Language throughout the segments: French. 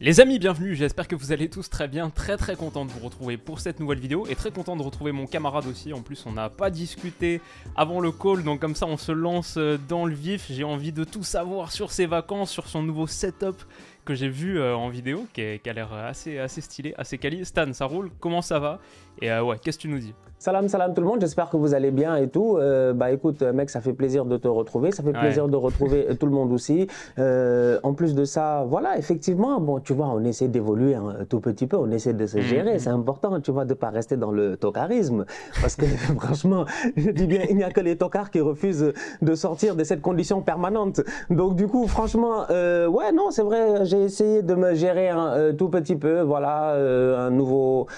Les amis, bienvenue, j'espère que vous allez tous très bien, très content de vous retrouver pour cette nouvelle vidéo et très content de retrouver mon camarade aussi. En plus on n'a pas discuté avant le call, donc comme ça on se lance dans le vif. J'ai envie de tout savoir sur ses vacances, sur son nouveau setup que j'ai vu en vidéo, qui a l'air assez stylé, assez quali. Stan, ça roule? Comment ça va? Et ouais, qu'est-ce que tu nous dis? Salam tout le monde, j'espère que vous allez bien et tout. Bah écoute mec, ça fait plaisir de te retrouver, ça fait plaisir de retrouver tout le monde aussi. En plus de ça, voilà, effectivement, bon tu vois, on essaie d'évoluer un tout petit peu, on essaie de se gérer, c'est important, tu vois, de ne pas rester dans le tocarisme. Parce que franchement, je dis bien, il n'y a que les tocards qui refusent de sortir de cette condition permanente. Donc du coup, franchement, ouais non, c'est vrai, j'ai essayé de me gérer un tout petit peu, voilà, un nouveau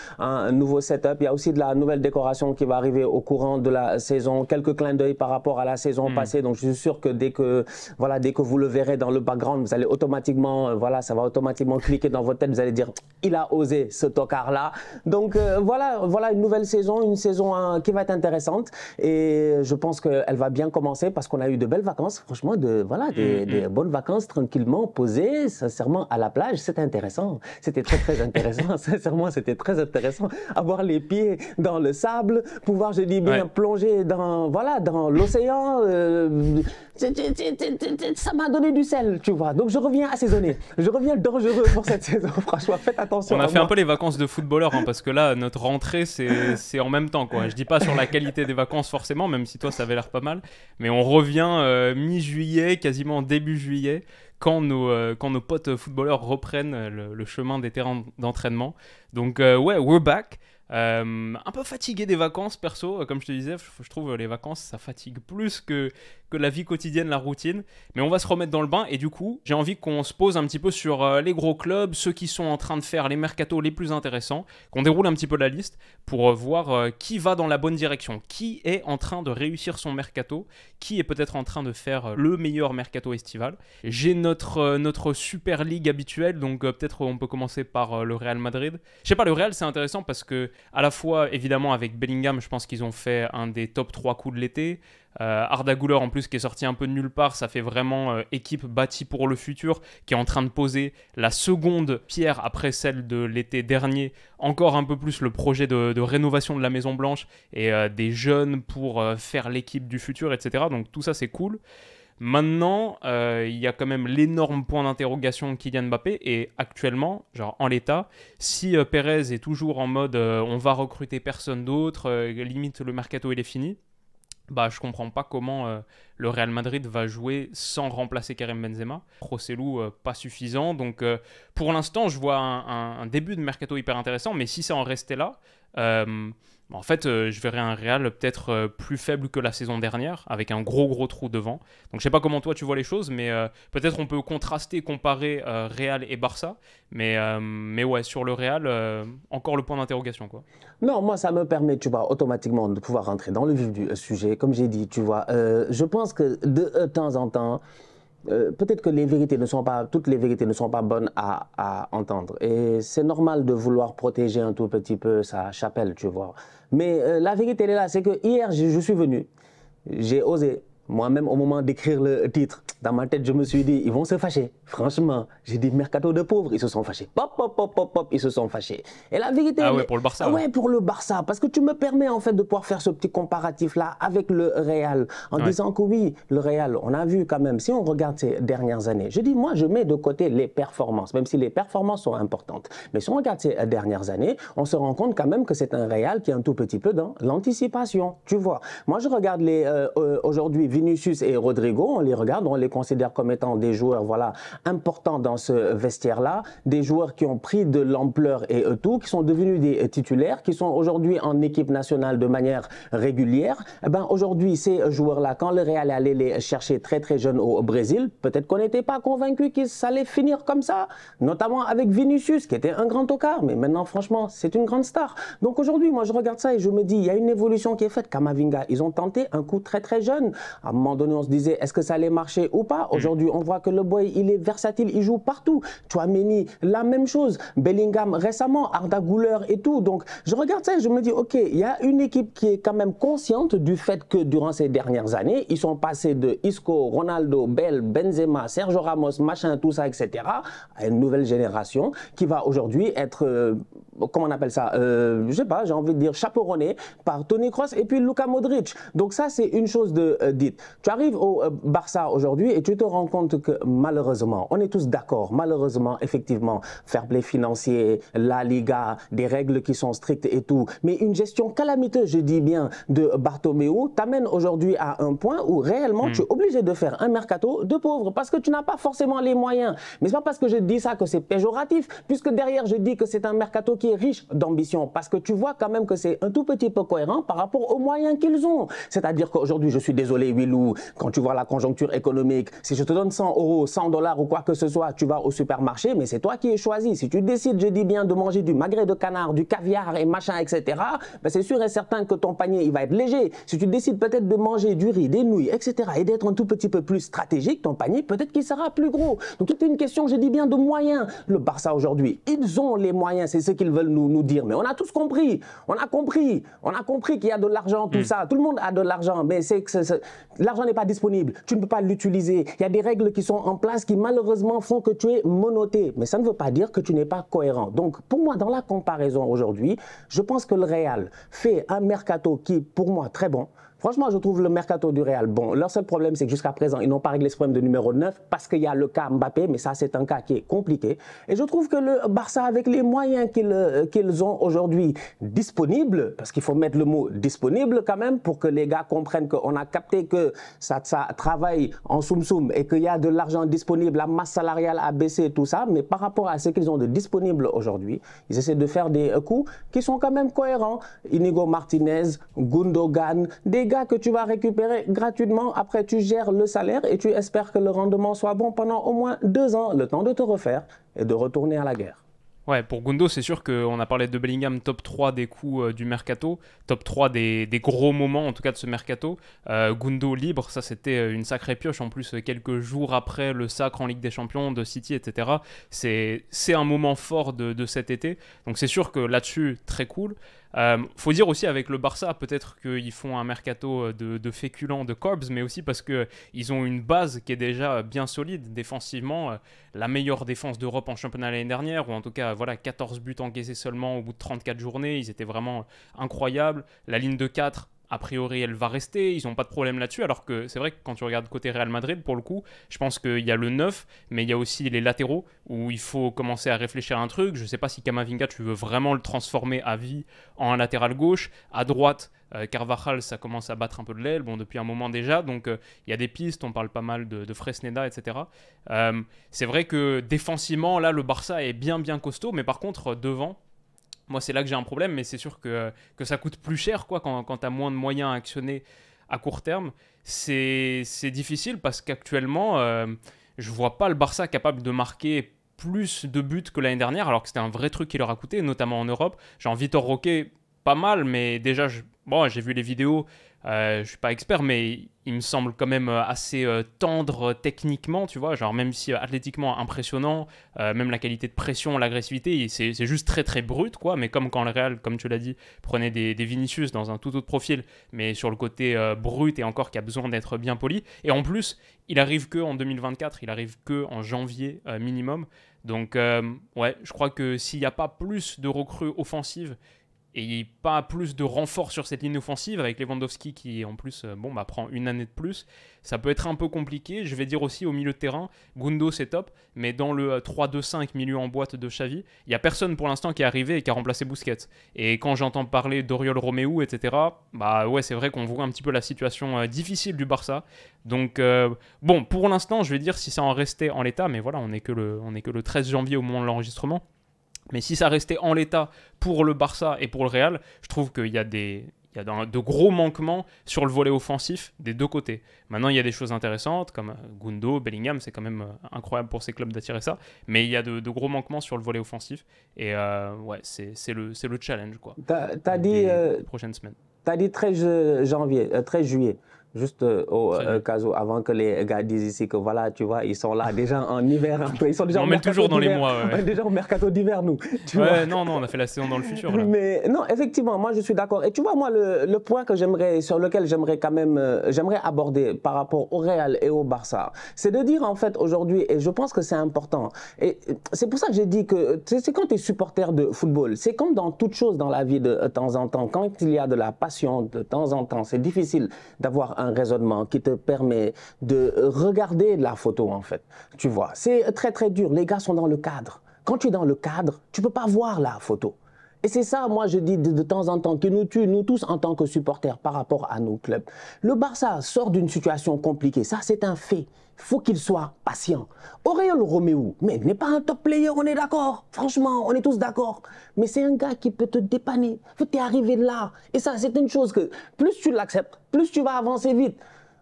setup. Il y a aussi de la nouvelle décoration qui va arriver au courant de la saison, quelques clins d'œil par rapport à la saison passée, donc je suis sûr que dès que vous le verrez dans le background, vous allez automatiquement, voilà, ça va automatiquement cliquer dans votre tête, vous allez dire il a osé ce tocard là. Donc voilà une nouvelle saison, une saison qui va être intéressante et je pense qu'elle va bien commencer parce qu'on a eu de belles vacances, franchement, des bonnes vacances tranquillement posées, sincèrement à la plage, c'était intéressant, c'était très intéressant, sincèrement c'était très intéressant, avoir les pieds dans le sable, pouvoir, je dis bien, plonger dans l'océan, ça m'a donné du sel, tu vois. Donc je reviens assaisonné, je reviens dangereux pour cette saison. Franchement, faites attention. On a fait un peu les vacances de footballeur, hein, parce que là, notre rentrée, c'est en même temps, quoi. Je dis pas sur la qualité des vacances forcément, même si toi, ça avait l'air pas mal, mais on revient mi-juillet, quasiment début juillet, quand nos potes footballeurs reprennent le chemin des terrains d'entraînement. Donc ouais, we're back. Un peu fatigué des vacances perso, comme je te disais, je trouve les vacances ça fatigue plus que la vie quotidienne, la routine, mais on va se remettre dans le bain et du coup j'ai envie qu'on se pose un petit peu sur les gros clubs, ceux qui sont en train de faire les mercatos les plus intéressants, qu'on déroule un petit peu la liste pour voir qui va dans la bonne direction, qui est en train de réussir son mercato, qui est peut-être en train de faire le meilleur mercato estival. J'ai notre Super League habituelle, donc peut-être on peut commencer par le Real Madrid. Je sais pas, le Real c'est intéressant parce que à la fois, évidemment, avec Bellingham, je pense qu'ils ont fait un des top 3 coups de l'été. Arda Güler, en plus, qui est sorti un peu de nulle part, ça fait vraiment équipe bâtie pour le futur, qui est en train de poser la seconde pierre après celle de l'été dernier. Encore un peu plus le projet de rénovation de la Maison Blanche et des jeunes pour faire l'équipe du futur, etc. Donc tout ça, c'est cool. Maintenant, il y a quand même l'énorme point d'interrogation Kylian Mbappé et actuellement, genre en l'état, si Perez est toujours en mode on va recruter personne d'autre, limite le mercato il est fini, bah je comprends pas comment le Real Madrid va jouer sans remplacer Karim Benzema. Rossellou pas suffisant, donc pour l'instant je vois un début de mercato hyper intéressant, mais si ça en restait là, en fait, je verrais un Real peut-être plus faible que la saison dernière, avec un gros trou devant. Donc je sais pas comment toi tu vois les choses, mais peut-être on peut contraster, comparer Real et Barça. Mais ouais, sur le Real, encore le point d'interrogation, quoi. Non, moi, ça me permet, tu vois, automatiquement de pouvoir rentrer dans le vif du sujet. Comme j'ai dit, tu vois, je pense que de temps en temps, peut-être que toutes les vérités ne sont pas bonnes à entendre. Et c'est normal de vouloir protéger un tout petit peu sa chapelle, tu vois. Mais la vérité, elle est là, c'est que hier, je suis venu, j'ai osé. Moi-même, au moment d'écrire le titre, dans ma tête, je me suis dit, ils vont se fâcher. Franchement, j'ai dit mercato de pauvres, ils se sont fâchés. Pop, ils se sont fâchés. Et la vérité... Ah ouais, pour le Barça. Ouais, pour le Barça. Parce que tu me permets, en fait, de pouvoir faire ce petit comparatif-là avec le Real. En disant que oui, le Real, on a vu quand même, si on regarde ces dernières années, je dis, moi, je mets de côté les performances, même si les performances sont importantes. Mais si on regarde ces dernières années, on se rend compte quand même que c'est un Real qui est un tout petit peu dans l'anticipation. Tu vois, moi, je regarde aujourd'hui, Vinicius et Rodrigo, on les regarde, on les considère comme étant des joueurs importants dans ce vestiaire-là, des joueurs qui ont pris de l'ampleur et tout, qui sont devenus des titulaires, qui sont aujourd'hui en équipe nationale de manière régulière. Eh ben, aujourd'hui, ces joueurs-là, quand le Real allait les chercher très jeunes au Brésil, peut-être qu'on n'était pas convaincu que ça allait finir comme ça, notamment avec Vinicius, qui était un grand tocard, mais maintenant, franchement, c'est une grande star. Donc aujourd'hui, moi, je regarde ça et je me dis, il y a une évolution qui est faite. Camavinga, ils ont tenté un coup très jeune. À un moment donné, on se disait, est-ce que ça allait marcher ou pas? Aujourd'hui, on voit que le boy, il est versatile, il joue partout. Tchouaméni, la même chose. Bellingham récemment, Arda Güler et tout. Donc, je regarde ça et je me dis, OK, il y a une équipe qui est quand même consciente du fait que durant ces dernières années, ils sont passés de Isco, Ronaldo, Bale, Benzema, Sergio Ramos, machin, tout ça, etc., à une nouvelle génération qui va aujourd'hui être, comment on appelle ça, je sais pas, j'ai envie de dire chaperonné par Toni Kroos et puis Luka Modric. Donc ça, c'est une chose de dite. Tu arrives au Barça aujourd'hui et tu te rends compte que malheureusement, on est tous d'accord, malheureusement, effectivement, fair play financier, la Liga, des règles qui sont strictes et tout, mais une gestion calamiteuse, je dis bien, de Bartomeu t'amène aujourd'hui à un point où réellement tu es obligé de faire un mercato de pauvres parce que tu n'as pas forcément les moyens. Mais c'est pas parce que je dis ça que c'est péjoratif, puisque derrière je dis que c'est un mercato qui est riche d'ambition, parce que tu vois quand même que c'est un tout petit peu cohérent par rapport aux moyens qu'ils ont. C'est-à-dire qu'aujourd'hui, je suis désolé, Willou, quand tu vois la conjoncture économique, si je te donne 100 euros, 100 dollars ou quoi que ce soit, tu vas au supermarché, mais c'est toi qui es choisi. Si tu décides, je dis bien, de manger du magret de canard, du caviar et machin, etc., ben c'est sûr et certain que ton panier, il va être léger. Si tu décides peut-être de manger du riz, des nouilles, etc., et d'être un tout petit peu plus stratégique, ton panier, peut-être qu'il sera plus gros. Donc, tout est une question, je dis bien, de moyens. Le Barça aujourd'hui, ils ont les moyens, c'est ce qu'ils veulent nous dire. Mais on a tous compris. On a compris qu'il y a de l'argent, tout ça. Tout le monde a de l'argent, mais l'argent n'est pas disponible. Tu ne peux pas l'utiliser. Il y a des règles qui sont en place qui malheureusement font que tu es menotté. Mais ça ne veut pas dire que tu n'es pas cohérent. Donc, pour moi, dans la comparaison aujourd'hui, je pense que le Real fait un mercato qui, pour moi, très bon. Franchement, je trouve le mercato du Real bon. Leur seul problème, c'est que jusqu'à présent, ils n'ont pas réglé ce problème de numéro 9 parce qu'il y a le cas Mbappé, mais ça, c'est un cas qui est compliqué. Et je trouve que le Barça, avec les moyens qu'ils ont aujourd'hui disponibles, parce qu'il faut mettre le mot disponible quand même pour que les gars comprennent qu'on a capté que ça travaille en soum-soum et qu'il y a de l'argent disponible, la masse salariale a baissé, tout ça. Mais par rapport à ce qu'ils ont de disponible aujourd'hui, ils essaient de faire des coups qui sont quand même cohérents. Inigo Martinez, Gundogan, des gars que tu vas récupérer gratuitement, après tu gères le salaire et tu espères que le rendement soit bon pendant au moins 2 ans, le temps de te refaire et de retourner à la guerre. Ouais, pour Gundo, c'est sûr qu'on a parlé de Bellingham, top 3 des coups du mercato, top 3 des gros moments en tout cas de ce mercato. Gundo libre, ça c'était une sacrée pioche, en plus quelques jours après le sacre en Ligue des Champions de City, etc. C'est un moment fort de cet été, donc c'est sûr que là-dessus, très cool. Faut dire aussi avec le Barça, peut-être qu'ils font un mercato de féculents, de carbs, mais aussi parce qu'ils ont une base qui est déjà bien solide défensivement. La meilleure défense d'Europe en championnat l'année dernière, ou en tout cas voilà, 14 buts encaissés seulement au bout de 34 journées, ils étaient vraiment incroyables. La ligne de 4, a priori, elle va rester, ils n'ont pas de problème là-dessus, alors que c'est vrai que quand tu regardes côté Real Madrid, pour le coup, je pense qu'il y a le 9, mais il y a aussi les latéraux, où il faut commencer à réfléchir à un truc. Je ne sais pas si Camavinga, tu veux vraiment le transformer à vie en un latéral gauche. À droite, Carvajal, ça commence à battre un peu de l'aile, bon, depuis un moment déjà, donc il y a des pistes, on parle pas mal de Fresneda, etc. C'est vrai que défensivement, là, le Barça est bien costaud, mais par contre, devant, moi, c'est là que j'ai un problème, mais c'est sûr que ça coûte plus cher quoi, quand tu as moins de moyens à actionner à court terme. C'est difficile parce qu'actuellement, je ne vois pas le Barça capable de marquer plus de buts que l'année dernière, alors que c'était un vrai truc qui leur a coûté, notamment en Europe. Genre Vitor Roque, pas mal, mais déjà, j'ai vu les vidéos, je ne suis pas expert, mais il me semble quand même assez tendre techniquement, tu vois, genre même si athlétiquement impressionnant, même la qualité de pression, l'agressivité, c'est juste très brut, quoi, mais comme quand le Real, comme tu l'as dit, prenait des Vinicius dans un tout autre profil, mais sur le côté brut et encore qui a besoin d'être bien poli, et en plus, il arrive que en 2024, il arrive que en janvier minimum, donc ouais, je crois que s'il n'y a pas plus de recrues offensives, et pas plus de renfort sur cette ligne offensive avec Lewandowski qui en plus prend une année de plus, ça peut être un peu compliqué. Je vais dire aussi au milieu de terrain, Gundo c'est top, mais dans le 3-2-5 milieu en boîte de Xavi, il n'y a personne pour l'instant qui est arrivé et qui a remplacé Busquets. Et quand j'entends parler d'Oriol Romeu, etc., ouais, c'est vrai qu'on voit un petit peu la situation difficile du Barça. Donc pour l'instant, je vais dire si ça en restait en l'état, mais voilà, on n'est que le 13 janvier au moment de l'enregistrement. Mais si ça restait en l'état pour le Barça et pour le Real, je trouve qu'il y a de gros manquements sur le volet offensif des deux côtés. Maintenant, il y a des choses intéressantes comme Gundo, Bellingham, c'est quand même incroyable pour ces clubs d'attirer ça. Mais il y a de gros manquements sur le volet offensif. Et ouais, c'est le challenge quoi. T'as dit prochaines semaines. Tu as dit 13 juillet. Juste au cas où, avant que les gars disent ici que voilà, tu vois, ils sont là déjà en hiver un peu. Ils sont déjà on met toujours dans les mois. On est déjà au mercato d'hiver, nous. Non, on a fait la saison dans le futur. Là. Mais non, effectivement, moi je suis d'accord. Et tu vois, moi, le point sur lequel j'aimerais quand même aborder par rapport au Real et au Barça, c'est de dire en fait aujourd'hui, et je pense que c'est important, et c'est pour ça que j'ai dit que c'est quand tu es supporter de football, c'est comme dans toute chose dans la vie de temps en temps, quand il y a de la passion de temps en temps, c'est difficile d'avoir un raisonnement qui te permet de regarder la photo en fait. Tu vois, c'est très très dur. Les gars sont dans le cadre. Quand tu es dans le cadre, tu ne peux pas voir la photo. Et c'est ça, moi, je dis de temps en temps, qui nous tue, nous tous, en tant que supporters, par rapport à nos clubs. Le Barça sort d'une situation compliquée. Ça, c'est un fait. Il faut qu'il soit patient. Aurélien Roméo, mais il n'est pas un top player, on est d'accord. Franchement, on est tous d'accord. Mais c'est un gars qui peut te dépanner. Tu es arrivé là. Et ça, c'est une chose que, plus tu l'acceptes, plus tu vas avancer vite.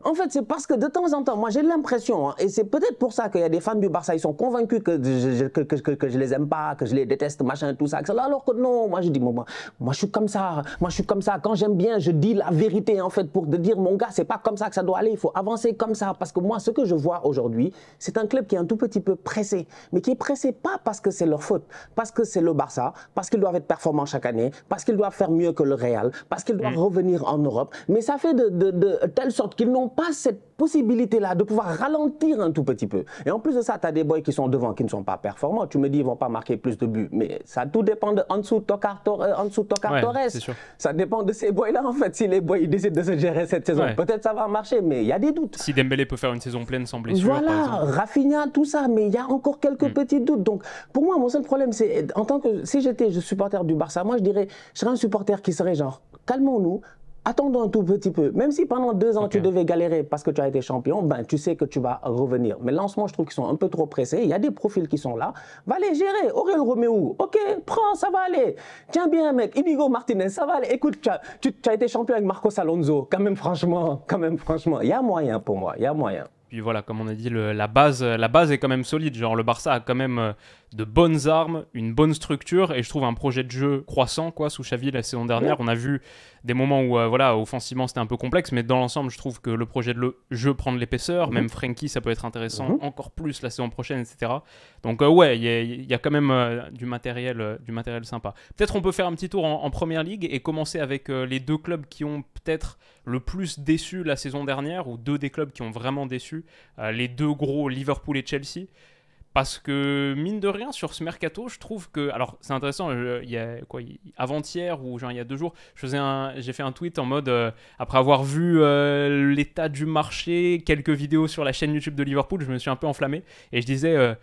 En fait, c'est parce que de temps en temps, moi j'ai l'impression, et c'est peut-être pour ça qu'il y a des fans du Barça, ils sont convaincus que je les aime pas, que je les déteste, machin, tout ça. Alors que non, moi je dis, moi je suis comme ça, Quand j'aime bien, je dis la vérité en fait pour te dire, mon gars, c'est pas comme ça que ça doit aller, il faut avancer comme ça. Parce que moi, ce que je vois aujourd'hui, c'est un club qui est un tout petit peu pressé, mais qui est pressé pas parce que c'est leur faute, parce que c'est le Barça, parce qu'ils doivent être performants chaque année, parce qu'ils doivent faire mieux que le Real, parce qu'ils doivent revenir en Europe. Mais ça fait de telle sorte qu'ils n'ont pas cette possibilité-là de pouvoir ralentir un tout petit peu. Et en plus de ça, tu as des boys qui sont devant, qui ne sont pas performants. Tu me dis, ils ne vont pas marquer plus de buts. Mais ça tout dépend de Ansu Torres. Ça dépend de ces boys-là, en fait. Si les boys ils décident de se gérer cette saison, peut-être ça va marcher, mais il y a des doutes. Si Dembélé peut faire une saison pleine sans blessure, voilà, par exemple. Rafinha, tout ça, mais il y a encore quelques petits doutes. Donc, pour moi, mon seul problème, c'est, si j'étais supporter du Barça, moi, je serais un supporter qui serait genre, calmons-nous, attendons un tout petit peu. Même si pendant 2 ans, tu devais galérer parce que tu as été champion, ben, tu sais que tu vas revenir. Mais là, en ce moment, je trouve qu'ils sont un peu trop pressés. Il y a des profils qui sont là. Va les gérer. Aurélien Roméo, ok, prends, ça va aller. Tiens bien, mec. Inigo Martinez, ça va aller. Écoute, tu as été champion avec Marcos Alonso. Quand même, franchement, il y a moyen pour moi. Il y a moyen. Puis voilà, comme on a dit, la base est quand même solide. Genre, le Barça a quand même de bonnes armes, une bonne structure, et je trouve un projet de jeu croissant, quoi, sous Xavi la saison dernière. On a vu des moments où, offensivement, c'était un peu complexe, mais dans l'ensemble, je trouve que le projet de jeu prend de l'épaisseur. Même Frenkie, ça peut être intéressant encore plus la saison prochaine, etc. Donc, il y a quand même du matériel sympa. Peut-être on peut faire un petit tour en Première Ligue et commencer avec les 2 clubs qui ont peut-être le plus déçu la saison dernière, ou 2 des clubs qui ont vraiment déçu, les 2 gros, Liverpool et Chelsea. Parce que, mine de rien, sur ce mercato, je trouve que... Alors, c'est intéressant, avant-hier, ou genre il y a 2 jours, j'ai fait un tweet en mode, après avoir vu l'état du marché, quelques vidéos sur la chaîne YouTube de Liverpool, je me suis un peu enflammé, et je disais...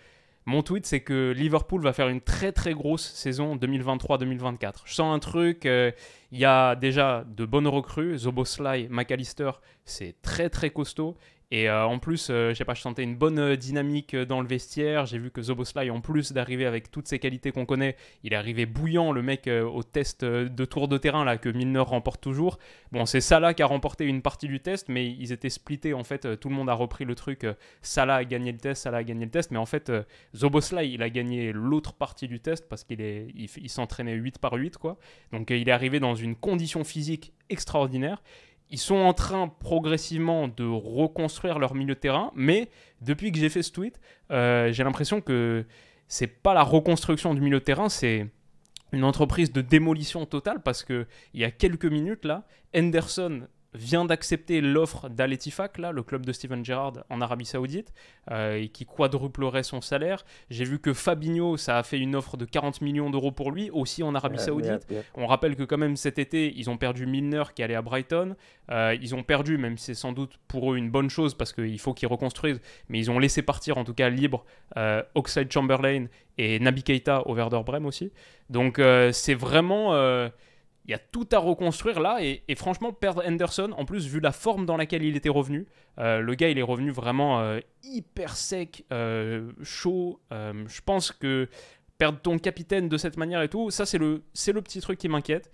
Mon tweet, c'est que Liverpool va faire une très très grosse saison 2023-2024. Je sens un truc, il y a déjà de bonnes recrues, Szoboszlai, McAllister, c'est très très costaud. Et en plus, je sentais une bonne dynamique dans le vestiaire. J'ai vu que Szoboszlai, en plus d'arriver avec toutes ses qualités qu'on connaît, il est arrivé bouillant, le mec, au test de tour de terrain là, que Milner remporte toujours. Bon, c'est Salah qui a remporté une partie du test, mais ils étaient splittés en fait. Tout le monde a repris le truc. Salah a gagné le test, mais en fait, Szoboszlai, il a gagné l'autre partie du test parce qu'il s'entraînait 8 par 8, quoi. Donc il est arrivé dans une condition physique extraordinaire. Ils sont en train progressivement de reconstruire leur milieu de terrain, mais depuis que j'ai fait ce tweet, j'ai l'impression que c'est pas la reconstruction du milieu de terrain, c'est une entreprise de démolition totale, parce qu'il y a quelques minutes là, Henderson vient d'accepter l'offre d'Al Ettifaq, là, le club de Steven Gerrard en Arabie Saoudite, et qui quadruplerait son salaire. J'ai vu que Fabinho, ça a fait une offre de 40 millions d'euros pour lui, aussi en Arabie Saoudite. On rappelle que quand même cet été, ils ont perdu Milner qui allait à Brighton. Ils ont perdu, même si c'est sans doute pour eux une bonne chose, parce qu'il faut qu'ils reconstruisent, mais ils ont laissé partir en tout cas libre Oxlade-Chamberlain et Naby Keita au Werder Brême aussi. Donc c'est vraiment... il y a tout à reconstruire là, et franchement, perdre Henderson, en plus, vu la forme dans laquelle il était revenu, le gars, il est revenu vraiment hyper sec, chaud. Je pense que perdre ton capitaine de cette manière et tout, ça, c'est le petit truc qui m'inquiète.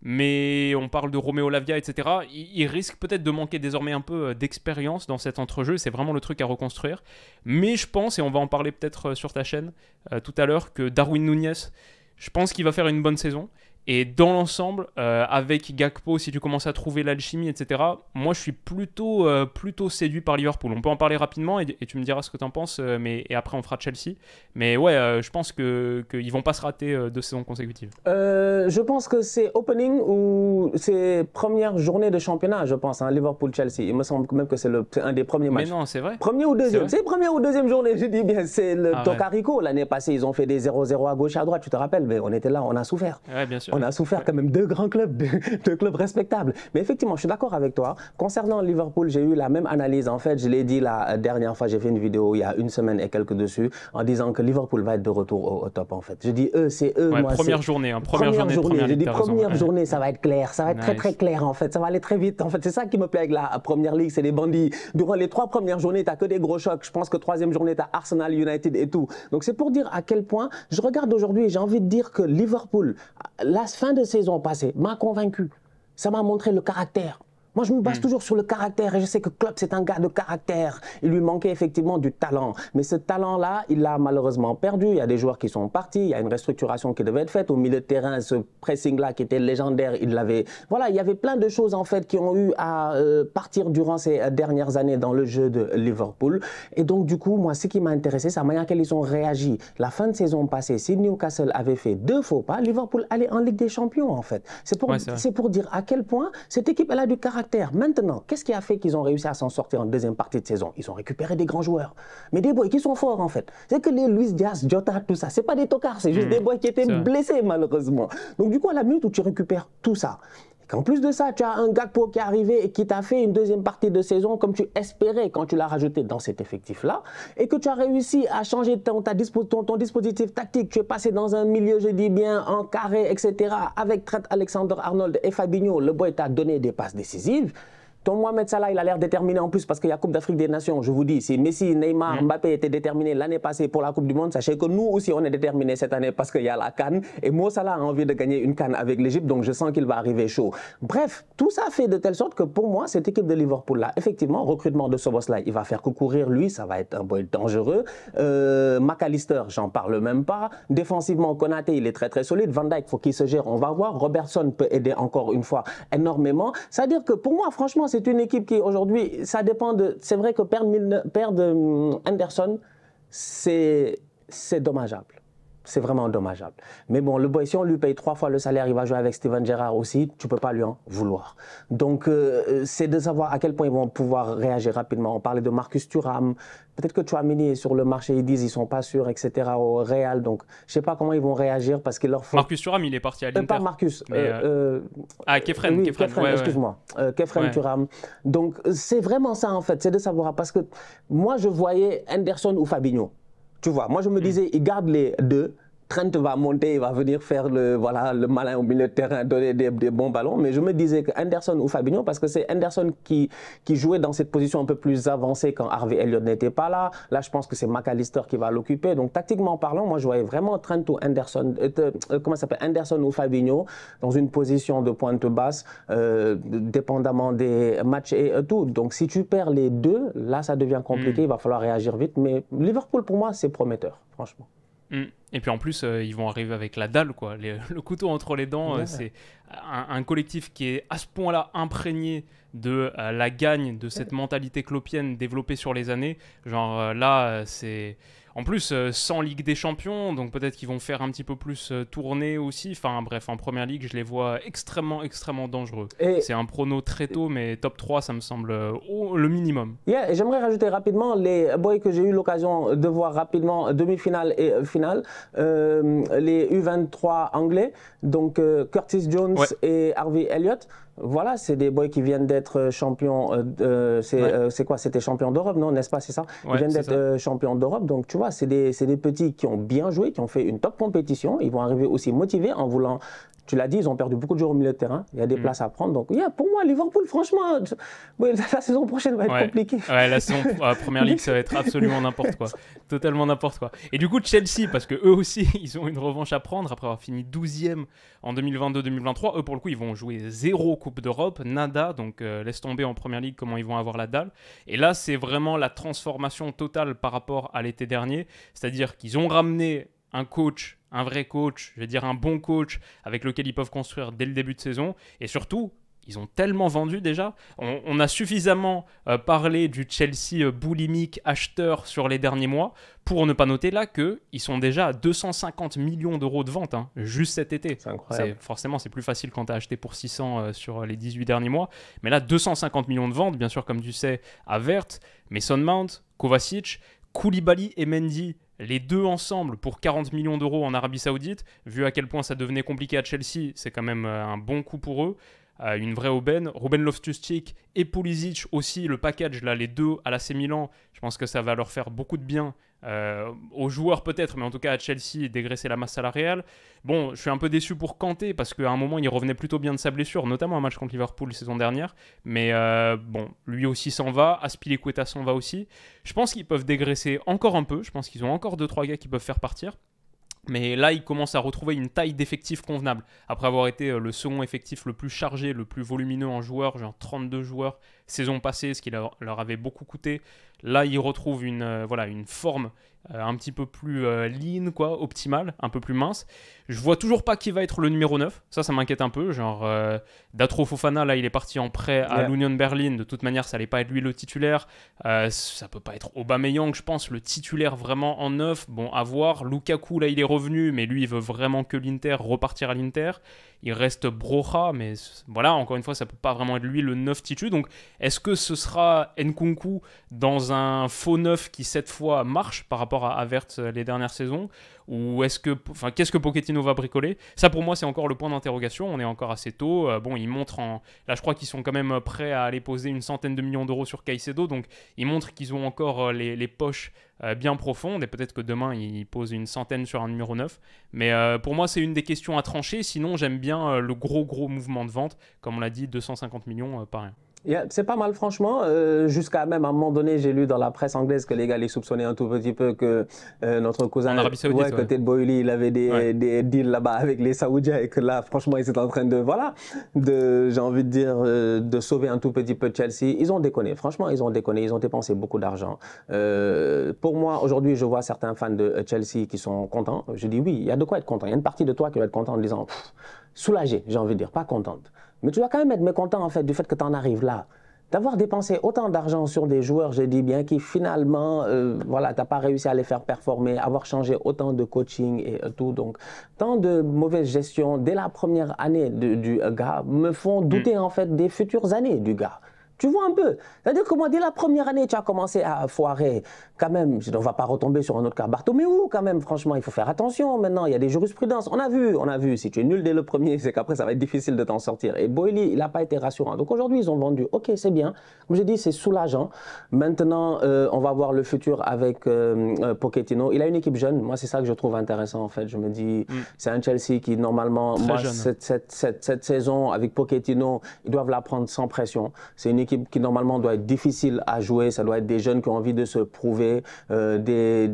Mais on parle de Romeo Lavia, etc. Il risque peut-être de manquer désormais un peu d'expérience dans cet entrejeu. C'est vraiment le truc à reconstruire. Mais je pense, et on va en parler peut-être sur ta chaîne tout à l'heure, que Darwin Núñez, je pense qu'il va faire une bonne saison. Et dans l'ensemble, avec Gakpo, si tu commences à trouver l'alchimie, etc., moi je suis plutôt séduit par Liverpool. On peut en parler rapidement et tu me diras ce que tu en penses, et après on fera Chelsea. Mais ouais, je pense qu'ils vont pas se rater 2 saisons consécutives. Je pense que c'est opening ou c'est première journée de championnat, je pense, hein, Liverpool-Chelsea. Il me semble même que c'est un des premiers matchs. Mais non, c'est vrai. Premier ou deuxième? C'est première ou deuxième journée, je dis bien. C'est le Tocarico. Ouais. L'année passée, ils ont fait des 0-0 à gauche et à droite, tu te rappelles? Mais on était là, on a souffert. Ouais, bien sûr. On a souffert quand même 2 grands clubs, 2 clubs respectables. Mais effectivement, je suis d'accord avec toi. Concernant Liverpool, j'ai eu la même analyse. En fait, je l'ai dit la dernière fois, j'ai fait une vidéo il y a une semaine et quelques dessus, en disant que Liverpool va être de retour au top, en fait. Je dis eux, c'est eux. Ouais, moi, première journée. Première journée. J'ai dit première journée, ça va être clair. Ça va être très, très clair, en fait. Ça va aller très vite. En fait, c'est ça qui me plaît avec la première ligue, c'est les bandits. Durant les 3 premières journées, tu n'as que des gros chocs. Je pense que 3e journée, tu as Arsenal, United et tout. Donc, c'est pour dire à quel point je regarde aujourd'hui et j'ai envie de dire que Liverpool, la fin de saison passée, m'a convaincu. Ça m'a montré le caractère. Moi, je me base toujours sur le caractère et je sais que Klopp, c'est un gars de caractère. Il lui manquait effectivement du talent. Mais ce talent-là, il l'a malheureusement perdu. Il y a des joueurs qui sont partis. Il y a une restructuration qui devait être faite. Au milieu de terrain, ce pressing-là qui était légendaire, il l'avait... Voilà, il y avait plein de choses en fait qui ont eu à partir durant ces dernières années dans le jeu de Liverpool. Et donc, du coup, moi, ce qui m'a intéressé, c'est la manière laquelle ils ont réagi. La fin de saison passée, si Newcastle avait fait 2 faux pas, Liverpool allait en Ligue des Champions, en fait. C'est pour dire à quel point cette équipe, elle a du caractère. Maintenant, qu'est-ce qui a fait qu'ils ont réussi à s'en sortir en deuxième partie de saison? Ils ont récupéré des grands joueurs, mais des boys qui sont forts en fait. C'est que les Luis Diaz, Jota, tout ça, c'est pas des tocards, c'est juste des boys qui étaient blessés malheureusement. Donc du coup, à la minute où tu récupères tout ça, en plus de ça, tu as un Gakpo qui est arrivé et qui t'a fait une deuxième partie de saison comme tu espérais quand tu l'as rajouté dans cet effectif-là et que tu as réussi à changer ton dispositif tactique. Tu es passé dans un milieu, je dis bien, en carré, etc. Avec Trent Alexander-Arnold et Fabinho. Le boy t'a donné des passes décisives. Ton Mohamed Salah, il a l'air déterminé en plus parce qu'il y a Coupe d'Afrique des Nations. Je vous dis, si Messi, Neymar, Mbappé étaient déterminés l'année passée pour la Coupe du Monde, sachez que nous aussi, on est déterminés cette année parce qu'il y a la CAN. Et Mo Salah a envie de gagner une CAN avec l'Égypte, donc je sens qu'il va arriver chaud. Bref, tout ça fait de telle sorte que pour moi, cette équipe de Liverpool-là, effectivement, recrutement de Szoboszlai, il va faire courir lui, ça va être un boy dangereux. McAllister, j'en parle même pas. Défensivement, Konaté, il est très très solide. Van Dijk, faut qu'il se gère, on va voir. Robertson peut aider encore une fois énormément. C'est-à-dire que pour moi, franchement, c'est une équipe qui aujourd'hui, ça dépend de... C'est vrai que perdre Henderson, c'est dommageable. C'est vraiment dommageable. Mais bon, le boy, si on lui paye 3 fois le salaire, il va jouer avec Steven Gerrard aussi, tu ne peux pas lui en vouloir. Donc, c'est de savoir à quel point ils vont pouvoir réagir rapidement. On parlait de Marcus Thuram. Peut-être que Tchouaméni est sur le marché, ils disent qu'ils ne sont pas sûrs, etc. au Real. Donc, je ne sais pas comment ils vont réagir parce qu'il leur faut... Marcus Thuram, il est parti à l'Inter. Pas Marcus. Kefren. Oui, Kefren, excuse-moi. Kefren Thuram. Donc, c'est vraiment ça, en fait. C'est de savoir. Parce que moi, je voyais Henderson ou Fabinho. Tu vois, moi je me disais, il garde les 2. Trent va monter, il va venir faire le malin au milieu de terrain, donner des bons ballons. Mais je me disais que Henderson ou Fabinho, parce que c'est Henderson qui jouait dans cette position un peu plus avancée quand Harvey Elliott n'était pas là. Là, je pense que c'est McAllister qui va l'occuper. Donc, tactiquement parlant, moi, je voyais vraiment Trent ou Henderson, Henderson ou Fabinho dans une position de pointe basse, dépendamment des matchs et tout. Donc, si tu perds les 2, là, ça devient compliqué. Il va falloir réagir vite. Mais Liverpool, pour moi, c'est prometteur, franchement. Et puis en plus, ils vont arriver avec la dalle, quoi. Le couteau entre les dents. C'est un collectif qui est à ce point-là imprégné de la gagne, de cette mentalité kloppienne développée sur les années. Genre là, c'est... En plus, sans Ligue des Champions, donc peut-être qu'ils vont faire un petit peu plus tourner aussi. Enfin bref, en Première Ligue, je les vois extrêmement, extrêmement dangereux. C'est un prono très tôt, mais top 3, ça me semble le minimum. Et j'aimerais rajouter rapidement les boys que j'ai eu l'occasion de voir rapidement, demi-finale et finale. Les U23 anglais, donc Curtis Jones et Harvey Elliott. Voilà, c'est des boys qui viennent d'être champions. C'est quoi? C'était champion d'Europe, non? N'est-ce pas? C'est ça? Ils viennent d'être champions d'Europe. Donc, tu vois, c'est des petits qui ont bien joué, qui ont fait une top compétition. Ils vont arriver aussi motivés en voulant... Tu l'as dit, ils ont perdu beaucoup de joueurs au milieu de terrain. Il y a des places à prendre. Donc, pour moi, Liverpool, franchement, la saison prochaine va être compliquée. Ouais, la saison Première Ligue, ça va être absolument n'importe quoi. Totalement n'importe quoi. Et du coup, Chelsea, parce que eux aussi, ils ont une revanche à prendre après avoir fini 12e en 2022-2023. Eux, pour le coup, ils vont jouer 0 Coupe d'Europe, nada. Donc, laisse tomber en Première Ligue comment ils vont avoir la dalle. Et là, c'est vraiment la transformation totale par rapport à l'été dernier. C'est-à-dire qu'ils ont ramené un coach un vrai coach, je vais dire un bon coach avec lequel ils peuvent construire dès le début de saison. Et surtout, ils ont tellement vendu déjà. On a suffisamment parlé du Chelsea boulimique acheteur sur les derniers mois pour ne pas noter là qu'ils sont déjà à 250 millions d'euros de vente, hein, juste cet été. C'est incroyable. Forcément, c'est plus facile quand tu as acheté pour 600 sur les 18 derniers mois. Mais là, 250 millions de ventes, bien sûr, comme tu sais, à Vert, Mason Mount, Kovacic, Koulibaly et Mendy, les deux ensemble pour 40 millions d'euros en Arabie Saoudite. Vu à quel point ça devenait compliqué à Chelsea, c'est quand même un bon coup pour eux. Une vraie aubaine. Ruben Loftus-Cheek et Pulisic aussi, le package, là, les deux à l'AC Milan, je pense que ça va leur faire beaucoup de bien. Aux joueurs peut-être, mais en tout cas à Chelsea, dégraisser la masse salariale. Bon, je suis un peu déçu pour Kanté parce qu'à un moment il revenait plutôt bien de sa blessure, notamment un match contre Liverpool la saison dernière. Mais bon, lui aussi s'en va, Azpilicueta s'en va aussi. Je pense qu'ils peuvent dégraisser encore un peu, je pense qu'ils ont encore 2-3 gars qui peuvent faire partir. Mais là, ils commencent à retrouver une taille d'effectif convenable. Après avoir été le second effectif le plus chargé, le plus volumineux en joueurs, genre 32 joueurs saison passée, ce qui leur avait beaucoup coûté. Là, ils retrouvent une forme un petit peu plus lean, quoi, optimale, un peu plus mince. Je vois toujours pas qui va être le numéro 9. Ça m'inquiète un peu. Genre, Datro Fofana, là, il est parti en prêt à l'Union Berlin. De toute manière, ça allait pas être lui le titulaire. Ça peut pas être Aubameyang, je pense, le titulaire vraiment en 9. Bon, à voir. Lukaku, là, il est revenu, mais lui, il veut vraiment que l'Inter, repartir à l'Inter. Il reste Broja, mais voilà, encore une fois, ça peut pas vraiment être lui le 9 titu. Donc, est-ce que ce sera Nkunku dans un faux 9 qui, cette fois, marche par rapport à Havertz les dernières saisons? Ou qu'est-ce que Pochettino va bricoler? Ça, pour moi, c'est encore le point d'interrogation. On est encore assez tôt. Bon, ils montrent là, je crois qu'ils sont quand même prêts à aller poser une centaine de millions d'euros sur Caicedo. Donc, ils montrent qu'ils ont encore les poches bien profondes. Et peut-être que demain, ils posent une centaine sur un numéro 9. Mais pour moi, c'est une des questions à trancher. Sinon, j'aime bien le gros mouvement de vente. Comme on l'a dit, 250 millions, pas rien. C'est pas mal, franchement. Jusqu'à même à un moment donné, j'ai lu dans la presse anglaise que les gars les soupçonnaient un tout petit peu que notre cousin, en Arabie Saoudite, que Ted Boehly, il avait des deals là-bas avec les Saoudiens et que là, franchement, ils étaient en train j'ai envie de dire, de sauver un tout petit peu Chelsea. Ils ont déconné. Franchement, ils ont déconné. Ils ont dépensé beaucoup d'argent. Pour moi, aujourd'hui, je vois certains fans de Chelsea qui sont contents. Je dis oui, il y a de quoi être content. Il y a une partie de toi qui va être content en disant soulagé, j'ai envie de dire, pas contente. Mais tu dois quand même être mécontent en fait du fait que tu en arrives là. D'avoir dépensé autant d'argent sur des joueurs, je dis bien, qui finalement, voilà, tu n'as pas réussi à les faire performer, avoir changé autant de coaching et tout. Donc, tant de mauvaise gestion dès la première année du gars me font douter en fait des futures années du gars. Tu vois un peu. C'est-à-dire que moi, dès la première année, tu as commencé à foirer. Quand même, on ne va pas retomber sur un autre cas. Bartomeu, quand même, franchement, il faut faire attention. Maintenant, il y a des jurisprudences. On a vu. Si tu es nul dès le premier, c'est qu'après, ça va être difficile de t'en sortir. Et Boehly, il n'a pas été rassurant. Donc aujourd'hui, ils ont vendu. Ok, c'est bien. Comme j'ai dit, c'est soulageant. Maintenant, on va voir le futur avec Pochettino. Il a une équipe jeune. Moi, c'est ça que je trouve intéressant, en fait. Je me dis, c'est un Chelsea qui, normalement, cette saison, avec Pochettino, ils doivent la prendre sans pression. C'est une équipe qui normalement doit être difficile à jouer, ça doit être des jeunes qui ont envie de se prouver, des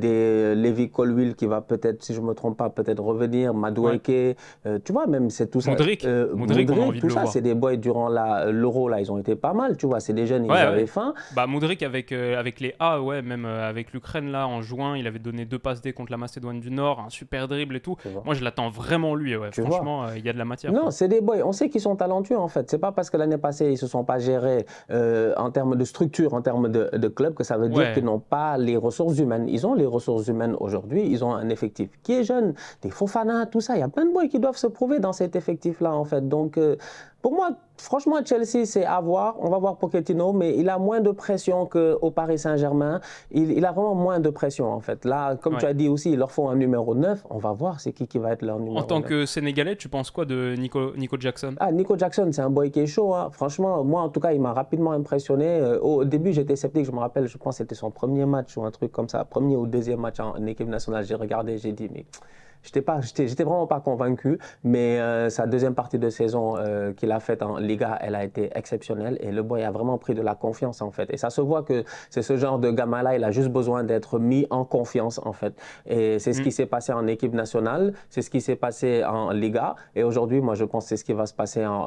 Levi Colwill qui va peut-être, si je ne me trompe pas, peut-être revenir, Madueke, tu vois, même c'est tout ça. Modric, tout ça, c'est des boys durant l'Euro, là, ils ont été pas mal, tu vois, c'est des jeunes, ils avaient faim. Bah, Modric avec les A, ouais, même avec l'Ukraine, là, en juin, il avait donné 2 passes D contre la Macédoine du Nord, un super dribble et tout. Moi, je l'attends vraiment, lui, ouais. Franchement, il y a de la matière. Non, c'est des boys, on sait qu'ils sont talentueux, en fait. C'est pas parce que l'année passée, ils ne se sont pas gérés en termes de structure, en termes de club, que ça veut dire qu'ils n'ont pas les ressources humaines. Ils ont les ressources humaines aujourd'hui, ils ont un effectif qui est jeune, des Fofana, tout ça. Il y a plein de boys qui doivent se prouver dans cet effectif-là, en fait. Donc, pour moi, franchement, Chelsea, c'est à voir. On va voir Pochettino, mais il a moins de pression qu'au Paris Saint-Germain. Il a vraiment moins de pression, en fait. Là, comme tu as dit aussi, il leur faut un numéro 9. On va voir c'est qui va être leur numéro 9. En tant que Sénégalais, tu penses quoi de Nico Jackson? Nico Jackson, c'est un boy qui est chaud. Hein. Franchement, moi, en tout cas, il m'a rapidement impressionné. Au début, j'étais sceptique. Je me rappelle, je pense que c'était son premier match ou un truc comme ça. Premier ou deuxième match en équipe nationale. J'ai regardé, j'ai dit, mais... J'étais vraiment pas convaincu, mais sa deuxième partie de saison qu'il a faite en Liga, elle a été exceptionnelle et le boy a vraiment pris de la confiance en fait. Et ça se voit que c'est ce genre de gamin-là, il a juste besoin d'être mis en confiance en fait. Et c'est ce qui s'est passé en équipe nationale, c'est ce qui s'est passé en Liga et aujourd'hui, moi je pense que c'est ce qui va se passer en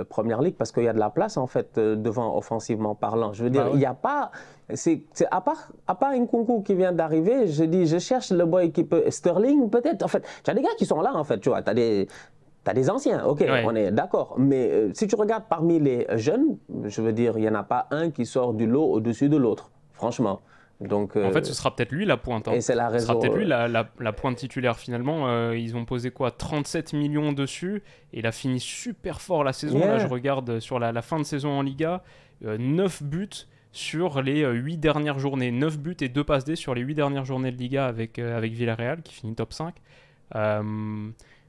Première Ligue parce qu'il y a de la place en fait devant offensivement parlant. Je veux dire, il n'y a pas... À part Nkunku qui vient d'arriver, je cherche le boy qui peut... Sterling, peut-être. En fait, tu as des gars qui sont là, en fait, tu vois. Tu as des anciens, ok, on est d'accord. Mais si tu regardes parmi les jeunes, je veux dire, il n'y en a pas un qui sort du lot au-dessus de l'autre, franchement. Donc, en fait, ce sera peut-être lui la pointe. Hein. Et c'est la raison. Ce sera peut-être lui la pointe titulaire finalement. Ils ont posé quoi, 37 millions dessus. Et il a fini super fort la saison. Là, je regarde sur la fin de saison en Liga. 9 buts sur les 8 dernières journées. 9 buts et 2 passes D sur les 8 dernières journées de Liga avec Villarreal qui finit top 5.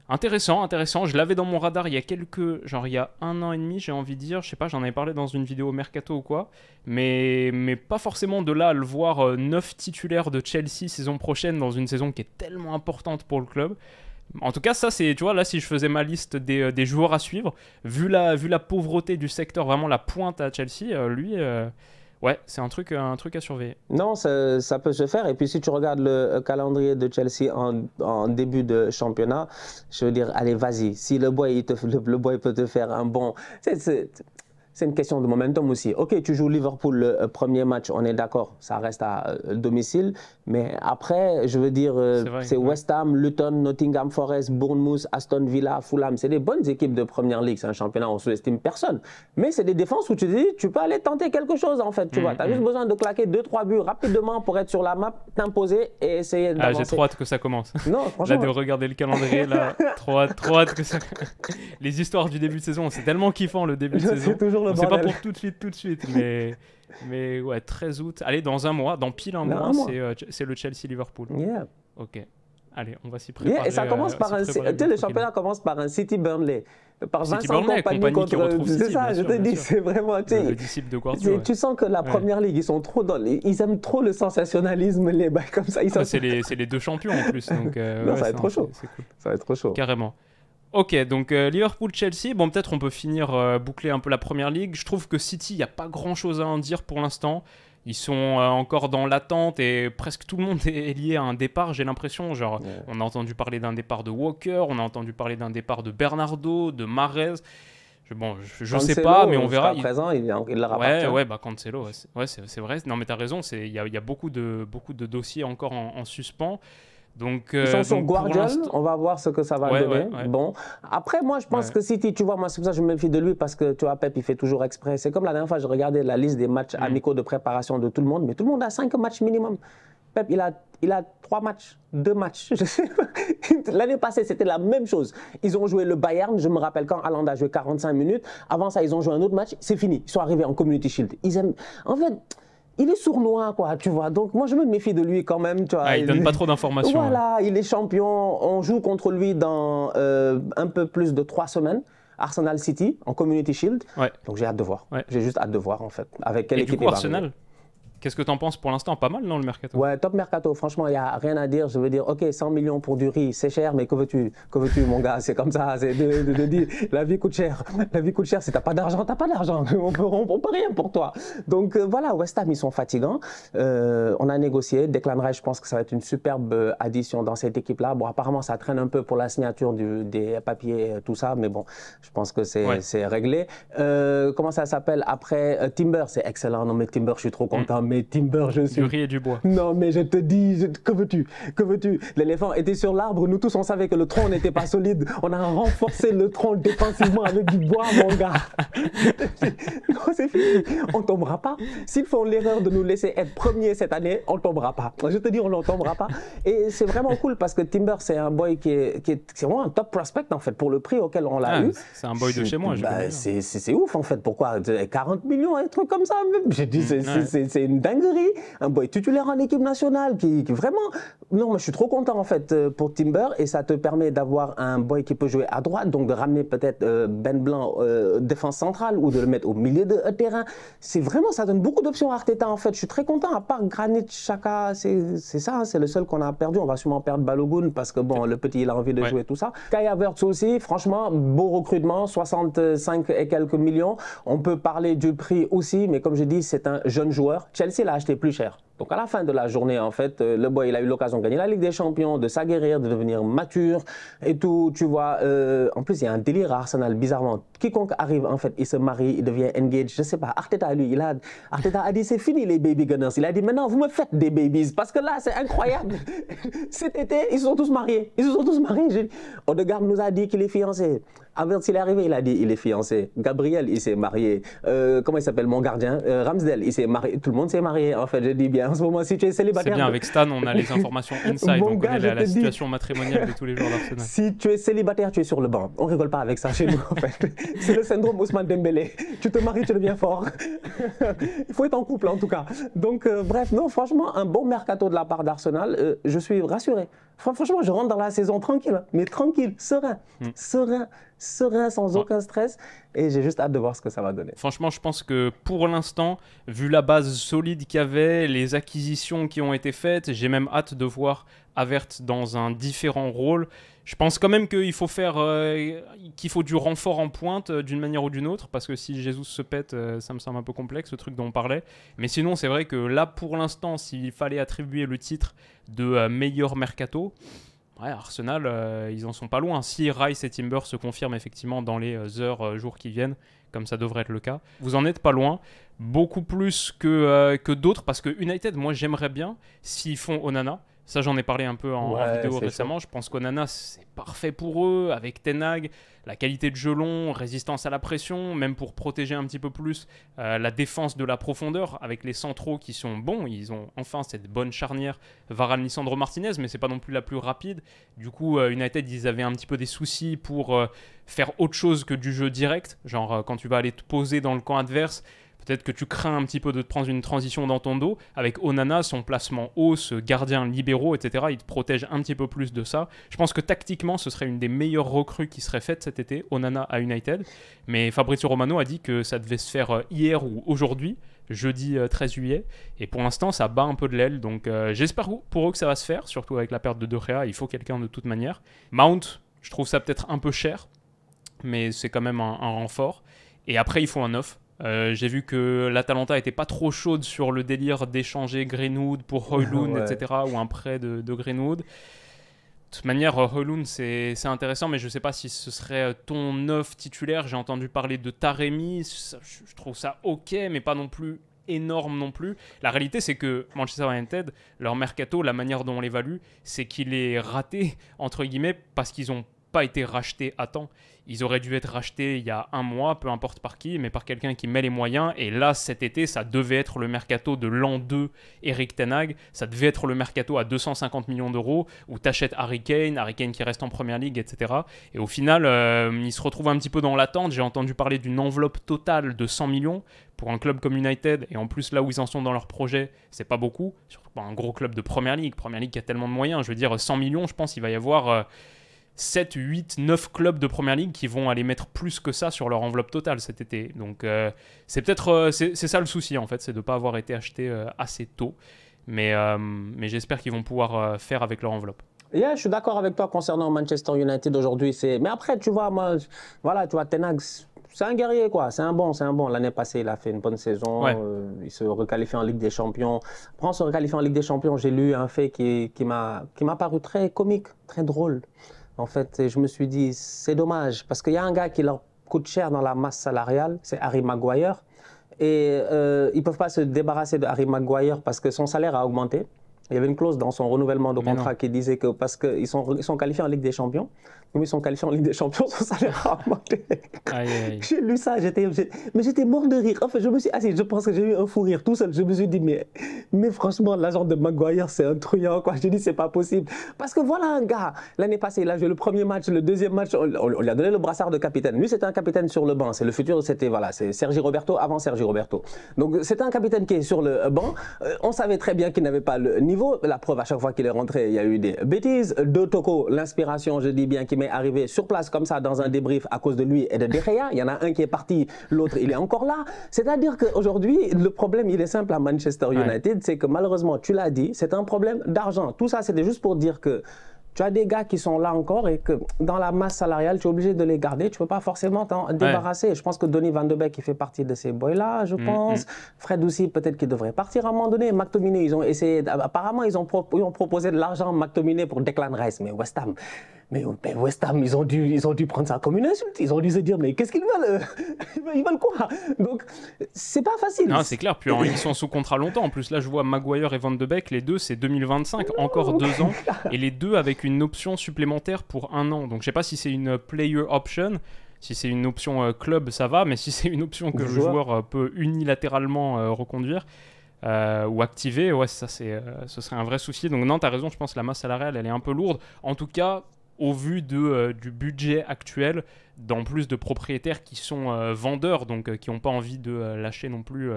Intéressant. Je l'avais dans mon radar il y a un an et demi, j'ai envie de dire. Je sais pas, j'en avais parlé dans une vidéo mercato ou quoi. Mais pas forcément de là à le voir 9 titulaires de Chelsea saison prochaine dans une saison qui est tellement importante pour le club. En tout cas, ça, c'est, tu vois, là, si je faisais ma liste des joueurs à suivre, vu la pauvreté du secteur, vraiment la pointe à Chelsea, lui... Ouais, c'est un truc à surveiller. Non, ça peut se faire. Et puis, si tu regardes le calendrier de Chelsea en début de championnat, je veux dire, allez, vas-y. Si le boy peut te faire un bon... C'est une question de momentum aussi. Ok, tu joues Liverpool le premier match, on est d'accord, ça reste à domicile. Mais après, je veux dire, c'est West Ham, Luton, Nottingham Forest, Bournemouth, Aston Villa, Fulham. C'est des bonnes équipes de première ligue. C'est un championnat, on ne sous-estime personne. Mais c'est des défenses où tu te dis, tu peux aller tenter quelque chose en fait. Tu vois, tu as juste besoin de claquer 2-3 buts rapidement pour être sur la map, t'imposer et essayer d'avancer. J'ai trop hâte que ça commence. Non, franchement. Là, de regarder le calendrier, là, trop hâte que ça... Les histoires du début de saison, c'est tellement kiffant le début de saison. C'est toujours c'est pas pour tout de suite, mais ouais, 13 août. Allez, dans un mois, dans pile un mois, c'est le Chelsea-Liverpool. Yeah. Ok. Allez, on va s'y préparer. Yeah, et ça commence par le championnat commence par un City-Burnley. Par Vincent Kompany contre... C'est ça, je te dis, c'est vraiment... Le disciple de Guardiola. Tu sens que la première ligue, ils sont trop ils aiment trop le sensationnalisme, les bails comme ça. C'est les deux champions en plus. Donc, non, ça va être trop chaud. Cool. Ça va être trop chaud. Carrément. Ok, donc Liverpool-Chelsea, bon peut-être on peut finir, boucler un peu la première ligue. Je trouve que City, il n'y a pas grand-chose à en dire pour l'instant. Ils sont encore dans l'attente et presque tout le monde est lié à un départ, j'ai l'impression. Genre, on a entendu parler d'un départ de Walker, on a entendu parler d'un départ de Bernardo, de Mahrez. Je sais pas, mais on verra. À présent, il leur appartient. Ouais, bah Cancelo, c'est vrai. Non, mais t'as raison, il y a beaucoup de dossiers encore en suspens. Donc, ils sont sur Guardiola, on va voir ce que ça va donner. Ouais. Bon. Après, moi, je pense que City, tu vois, moi, c'est pour ça que je me méfie de lui, parce que, tu vois, Pep, il fait toujours exprès. C'est comme la dernière fois, je regardais la liste des matchs amicaux de préparation de tout le monde, mais tout le monde a 5 matchs minimum. Pep, il a 3 matchs, 2 matchs. Je sais pas. L'année passée, c'était la même chose. Ils ont joué le Bayern, je me rappelle quand Haaland a joué 45 minutes. Avant ça, ils ont joué un autre match, c'est fini. Ils sont arrivés en Community Shield. Ils aiment... En fait... Il est sournois, quoi, tu vois. Donc, moi, je me méfie de lui quand même, tu vois. Il donne pas trop d'informations. Voilà, il est champion. On joue contre lui dans un peu plus de 3 semaines. Arsenal City, en Community Shield. Ouais. Donc, j'ai hâte de voir. J'ai juste hâte de voir, en fait. Avec quelle Et équipe du coup, Arsenal, qu'est-ce que tu en penses pour l'instant? Pas mal, non, le mercato? Ouais, top mercato. Franchement, il n'y a rien à dire. Je veux dire, OK, 100 millions pour du riz, c'est cher, mais que veux-tu, mon gars? C'est comme ça. C'est de dire, la vie coûte cher. La vie coûte cher. Si tu n'as pas d'argent, tu n'as pas d'argent. On peut rien pour toi. Donc, voilà, West Ham, ils sont fatigants. On a négocié. Declan Rice, je pense que ça va être une superbe addition dans cette équipe-là. Bon, apparemment, ça traîne un peu pour la signature des papiers, tout ça, mais bon, je pense que c'est réglé. Comment ça s'appelle? Après, Timber, c'est excellent. Non, mais Timber, je suis trop content. Mais Timber, je suis... Du riz et du bois. Non, mais je te dis, que veux-tu? Que veux-tu? L'éléphant était sur l'arbre, nous tous on savait que le tronc n'était pas solide. On a renforcé le tronc défensivement avec du bois, mon gars. Non, c'est fini. On ne tombera pas. S'ils font l'erreur de nous laisser être premiers cette année, on ne tombera pas. Je te dis, on ne tombera pas. Et c'est vraiment cool parce que Timber, c'est un boy qui est vraiment un top prospect, en fait, pour le prix auquel on l'a eu. C'est un boy de chez moi. C'est ouf, en fait. Pourquoi? 40 millions, un truc comme ça. J'ai dit, c'est une dinguerie, un boy titulaire en équipe nationale qui vraiment... Non, moi je suis trop content en fait pour Timber et ça te permet d'avoir un boy qui peut jouer à droite, donc de ramener peut-être Ben Blanc défense centrale ou de le mettre au milieu de terrain. C'est vraiment, ça donne beaucoup d'options à Arteta en fait. Je suis très content, à part Granit Xhaka, c'est ça, c'est le seul qu'on a perdu. On va sûrement perdre Balogun parce que bon, le petit il a envie de jouer tout ça. Kai Havertz aussi, franchement, beau recrutement, 65 et quelques millions. On peut parler du prix aussi, mais comme je dis, c'est un jeune joueur. Chelsea l'a acheté plus cher. Donc à la fin de la journée, en fait, le boy, il a eu l'occasion de gagner la Ligue des Champions, de s'aguerrir, de devenir mature et tout, tu vois. En plus, il y a un délire à Arsenal, bizarrement. Quiconque arrive, en fait, il se marie, il devient engaged. Je sais pas, Arteta, lui, Arteta a dit, c'est fini les baby gunners. Il a dit, maintenant, vous me faites des babies. Parce que là, c'est incroyable. Cet été, ils se sont tous mariés. Ils se sont tous mariés. Odegaard nous a dit qu'il est fiancé. Avant il est arrivé, il a dit il est fiancé. Gabriel, il s'est marié. Comment il s'appelle, mon gardien Ramsdale, il s'est marié. Tout le monde s'est marié, en fait, je dis bien. En ce moment, si tu es célibataire... C'est bien, avec Stan, on a les informations inside. On connaît la situation matrimoniale de tous les joueurs d'Arsenal. Si tu es célibataire, tu es sur le banc. On rigole pas avec ça chez nous, en fait. C'est le syndrome Ousmane Dembélé. Tu te maries, tu deviens fort. Il faut être en couple, en tout cas. Donc, bref, non, franchement, un bon mercato de la part d'Arsenal. Je suis rassuré. Franchement, je rentre dans la saison tranquille, mais tranquille, serein, serein, sans aucun stress. Et j'ai juste hâte de voir ce que ça va donner. Franchement, je pense que pour l'instant, vu la base solide qu'il y avait, les acquisitions qui ont été faites, j'ai même hâte de voir Havertz dans un différent rôle. Je pense quand même qu'il faut qu'il faut du renfort en pointe d'une manière ou d'une autre, parce que si Jesus se pète, ça me semble un peu complexe, ce truc dont on parlait. Mais sinon, c'est vrai que là, pour l'instant, s'il fallait attribuer le titre de meilleur mercato, ouais, Arsenal, ils en sont pas loin. Si Rice et Timber se confirment effectivement dans les jours qui viennent, comme ça devrait être le cas, vous en êtes pas loin. Beaucoup plus que d'autres, parce que United, moi, j'aimerais bien s'ils font Onana. Ça, j'en ai parlé un peu en vidéo récemment. Je pense qu'Onana, c'est parfait pour eux, avec Ten Hag, la qualité de jeu long, résistance à la pression, même pour protéger un petit peu plus la défense de la profondeur, avec les centraux qui sont bons. Ils ont enfin cette bonne charnière Varane-Lisandro Martinez, mais c'est pas non plus la plus rapide. Du coup, United, ils avaient un petit peu des soucis pour faire autre chose que du jeu direct. Genre, quand tu vas aller te poser dans le camp adverse, peut-être que tu crains un petit peu de te prendre une transition dans ton dos. Avec Onana, son placement haut, ce gardien libéraux, etc., il te protège un petit peu plus de ça. Je pense que tactiquement, ce serait une des meilleures recrues qui serait faite cet été, Onana à United. Mais Fabrizio Romano a dit que ça devait se faire hier ou aujourd'hui, jeudi 13 juillet. Et pour l'instant, ça bat un peu de l'aile. Donc j'espère pour eux que ça va se faire, surtout avec la perte de De Gea. Il faut quelqu'un de toute manière. Mount, je trouve ça peut-être un peu cher, mais c'est quand même un renfort. Et après, il faut un 9. J'ai vu que l'Atalanta était pas trop chaude sur le délire d'échanger Greenwood pour Højlund, etc., ou un prêt de Greenwood. De toute manière, Højlund, c'est intéressant, mais je sais pas si ce serait ton 9 titulaire. J'ai entendu parler de Taremi, je trouve ça ok, mais pas non plus énorme non plus. La réalité, c'est que Manchester United, leur mercato, la manière dont on l'évalue, c'est qu'il est raté, entre guillemets, parce qu'ils ont pas été rachetés à temps. Ils auraient dû être rachetés il y a un mois, peu importe par qui, mais par quelqu'un qui met les moyens. Et là, cet été, ça devait être le mercato de l'an 2 Erik Ten Hag. Ça devait être le mercato à 250 millions d'euros où tu achètes Harry Kane qui reste en Première Ligue, etc. Et au final, ils se retrouvent un petit peu dans l'attente. J'ai entendu parler d'une enveloppe totale de 100 millions pour un club comme United. Et en plus, là où ils en sont dans leur projet, c'est pas beaucoup. Surtout pas un gros club de Première Ligue. Première Ligue qui a tellement de moyens. Je veux dire, 100 millions, je pense qu'il va y avoir... 7, 8, 9 clubs de Première Ligue qui vont aller mettre plus que ça sur leur enveloppe totale cet été. Donc c'est peut-être c'est ça le souci en fait, c'est de ne pas avoir été acheté assez tôt. Mais j'espère qu'ils vont pouvoir faire avec leur enveloppe. Yeah, je suis d'accord avec toi concernant Manchester United aujourd'hui. Mais après, tu vois, moi, voilà, tu vois, Ten Hag, c'est un guerrier, quoi. C'est un bon. L'année passée, il a fait une bonne saison. Ouais. Il se requalifie en Ligue des Champions. Après, en se requalifiant en Ligue des Champions, j'ai lu un fait qui m'a paru très comique, très drôle. En fait, je me suis dit, c'est dommage, parce qu'il y a un gars qui leur coûte cher dans la masse salariale, c'est Harry Maguire. Et ils ne peuvent pas se débarrasser de Harry Maguire parce que son salaire a augmenté. Il y avait une clause dans son renouvellement de contrat qui disait que parce qu'ils sont qualifiés en Ligue des Champions, comme ils sont qualifiés en Ligue des Champions, son salaire a augmenté. J'ai lu ça, mais j'étais mort de rire. En fait, je me suis assis, je pense que j'ai eu un fou rire tout seul. Je me suis dit, mais franchement, l'agent de Maguire, c'est un truand, quoi. J'ai dit, c'est pas possible. Parce que voilà un gars, l'année passée, il a joué le premier match, le deuxième match, on lui a donné le brassard de capitaine. Lui, c'était un capitaine sur le banc. C'est le futur, c'est Sergi Roberto avant Sergi Roberto. Donc, c'était un capitaine qui est sur le banc. On savait très bien qu'il n'avait pas le niveau. La preuve, à chaque fois qu'il est rentré, il y a eu des bêtises. De Toko, l'inspiration, je dis bien, qui m'est arrivé sur place comme ça dans un débrief à cause de lui et de De Gea. Il y en a un qui est parti, l'autre, il est encore là. C'est-à-dire qu'aujourd'hui, le problème, il est simple à Manchester United, c'est que malheureusement, tu l'as dit, c'est un problème d'argent. Tout ça, c'était juste pour dire que tu as des gars qui sont là encore et que dans la masse salariale, tu es obligé de les garder. Tu ne peux pas forcément t'en débarrasser. Je pense que Donny Van de Beek, il fait partie de ces boys-là, je pense. Fred aussi, peut-être qu'il devrait partir à un moment donné. McTominay, ils ont essayé, apparemment, ils ont proposé de l'argent à McTominay pour Declan Rice, mais West Ham. Mais West Ham, ils ont dû prendre ça comme une insulte. Ils ont dû se dire, mais qu'est-ce qu'ils veulent? Ils veulent quoi? Donc, c'est pas facile. Non, c'est clair. Puis ils sont sous contrat longtemps. En plus, là, je vois Maguire et Van de Beek, les deux, c'est 2025, encore 2 ans. Et les deux avec une option supplémentaire pour 1 an. Donc, je sais pas si c'est une player option. Si c'est une option club, ça va. Mais si c'est une option que le joueur peut unilatéralement reconduire ou activer, ouais, ça, ce serait un vrai souci. Donc, non, tu as raison. Je pense que la masse salariale, elle est un peu lourde. En tout cas, au vu du budget actuel, d'en plus de propriétaires qui sont vendeurs, donc qui n'ont pas envie de lâcher non plus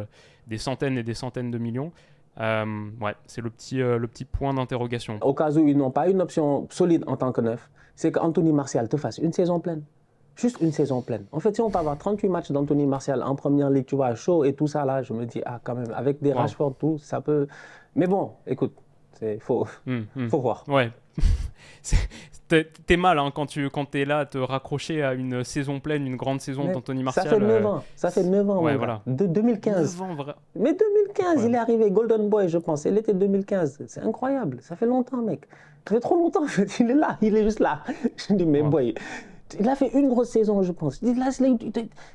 des centaines et des centaines de millions. Ouais, c'est le petit point d'interrogation. Au cas où ils n'ont pas une option solide en tant que neuf, c'est qu'Anthony Martial te fasse une saison pleine. Juste une saison pleine. En fait, si on peut avoir 38 matchs d'Anthony Martial en première ligue, tu vois, chaud et tout ça, là, je me dis, ah, quand même, avec des Rashford, tout, ça peut... Mais bon, écoute, faut voir. Ouais. T'es mal hein, quand t'es là à te raccrocher à une saison pleine, une grande saison d'Anthony Martial. Ça fait 9 ans. Ça fait 9 ans. Ouais, voilà. De 2015. 9 ans, vrai. Mais 2015, il est arrivé Golden Boy, je pense. Il était 2015. C'est incroyable. Ça fait longtemps, mec. Ça fait trop longtemps. Il est là. Il est juste là. Je dis, mais boy. Il a fait une grosse saison, je pense. Il dit, là,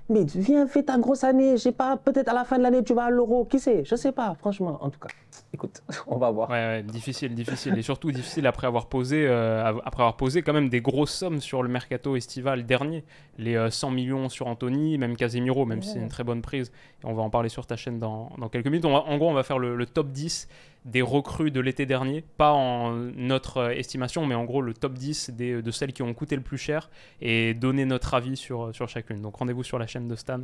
mais viens, fais ta grosse année. Je sais pas, peut-être à la fin de l'année, tu vas à l'Euro. Qui sait? Je sais pas, franchement. En tout cas, écoute, on va voir. Ouais, difficile. Et surtout difficile après avoir posé quand même des grosses sommes sur le mercato estival dernier. Les 100 millions sur Anthony, même Casemiro, même si c'est une très bonne prise. Et on va en parler sur ta chaîne dans quelques minutes. En gros, on va faire le top 10 des recrues de l'été dernier, pas en notre estimation, mais en gros le top 10 de celles qui ont coûté le plus cher et donner notre avis sur chacune. Donc rendez-vous sur la chaîne de Stan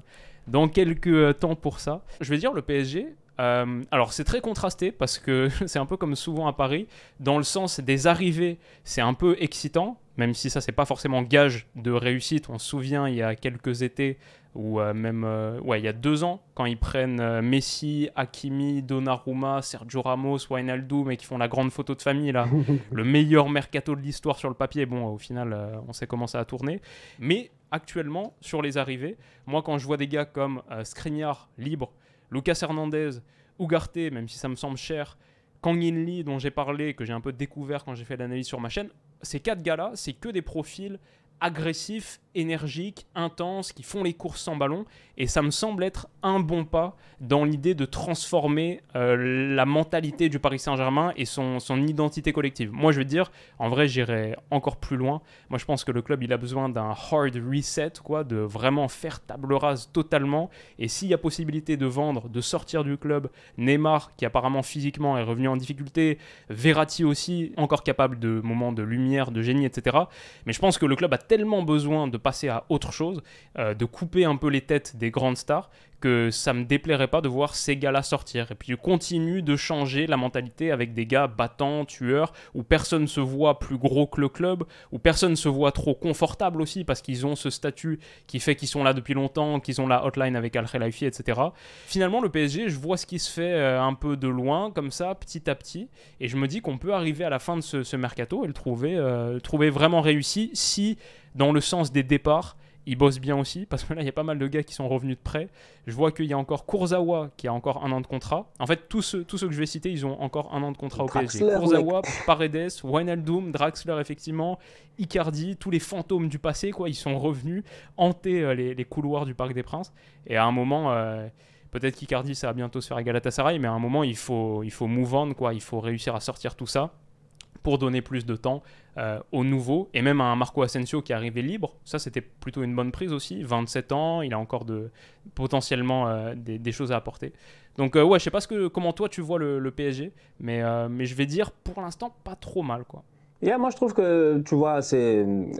dans quelques temps pour ça. Je vais dire le PSG, alors c'est très contrasté parce que c'est un peu comme souvent à Paris, dans le sens des arrivées, c'est un peu excitant, même si ça c'est pas forcément gage de réussite. On se souvient il y a quelques étés, ou même il y a 2 ans, quand ils prennent Messi, Hakimi, Donnarumma, Sergio Ramos, Wijnaldum et qui font la grande photo de famille là, le meilleur mercato de l'histoire sur le papier. Bon, au final, on sait comment ça a tourné. Mais actuellement, sur les arrivées, moi quand je vois des gars comme Skriniar, libre, Lucas Hernandez, Ugarte, même si ça me semble cher, Kang In Lee, dont j'ai parlé, que j'ai un peu découvert quand j'ai fait l'analyse sur ma chaîne, ces 4 gars-là, c'est que des profils agressifs, énergiques, intenses, qui font les courses sans ballon, et ça me semble être un bon pas dans l'idée de transformer la mentalité du Paris Saint-Germain et son identité collective. Moi, je veux dire, en vrai, j'irai encore plus loin. Moi, je pense que le club, il a besoin d'un hard reset, quoi, de vraiment faire table rase totalement, et s'il y a possibilité de vendre, de sortir du club, Neymar, qui apparemment physiquement est revenu en difficulté, Verratti aussi, encore capable de moments de lumière, de génie, etc. Mais je pense que le club a tellement besoin de passer à autre chose, de couper un peu les têtes des grandes stars, que ça me déplairait pas de voir ces gars-là sortir. Et puis je continue de changer la mentalité avec des gars battants, tueurs, où personne se voit plus gros que le club, où personne se voit trop confortable aussi, parce qu'ils ont ce statut qui fait qu'ils sont là depuis longtemps, qu'ils ont la hotline avec Al Khelaifi, etc. Finalement, le PSG, je vois ce qui se fait un peu de loin, comme ça, petit à petit, et je me dis qu'on peut arriver à la fin de ce mercato et le trouver vraiment réussi, si, dans le sens des départs, ils bossent bien aussi, parce que là, il y a pas mal de gars qui sont revenus de prêt. Je vois qu'il y a encore Kurzawa qui a encore 1 an de contrat. En fait, tous ceux que je vais citer, ils ont encore 1 an de contrat au PSG. Kurzawa, Paredes, Wijnaldum, Draxler, effectivement, Icardi, tous les fantômes du passé, quoi, ils sont revenus hanter les couloirs du Parc des Princes. Et à un moment... peut-être qu'Icardi, ça va bientôt se faire à Galatasaray, mais à un moment, il faut move on, quoi. Il faut réussir à sortir tout ça pour donner plus de temps aux nouveaux, et même à un Marco Asensio qui est arrivé libre. Ça, c'était plutôt une bonne prise aussi. 27 ans, il a encore potentiellement des choses à apporter. Donc, je sais pas comment toi tu vois le PSG, mais je vais dire pour l'instant pas trop mal, quoi. Moi, je trouve que, tu vois,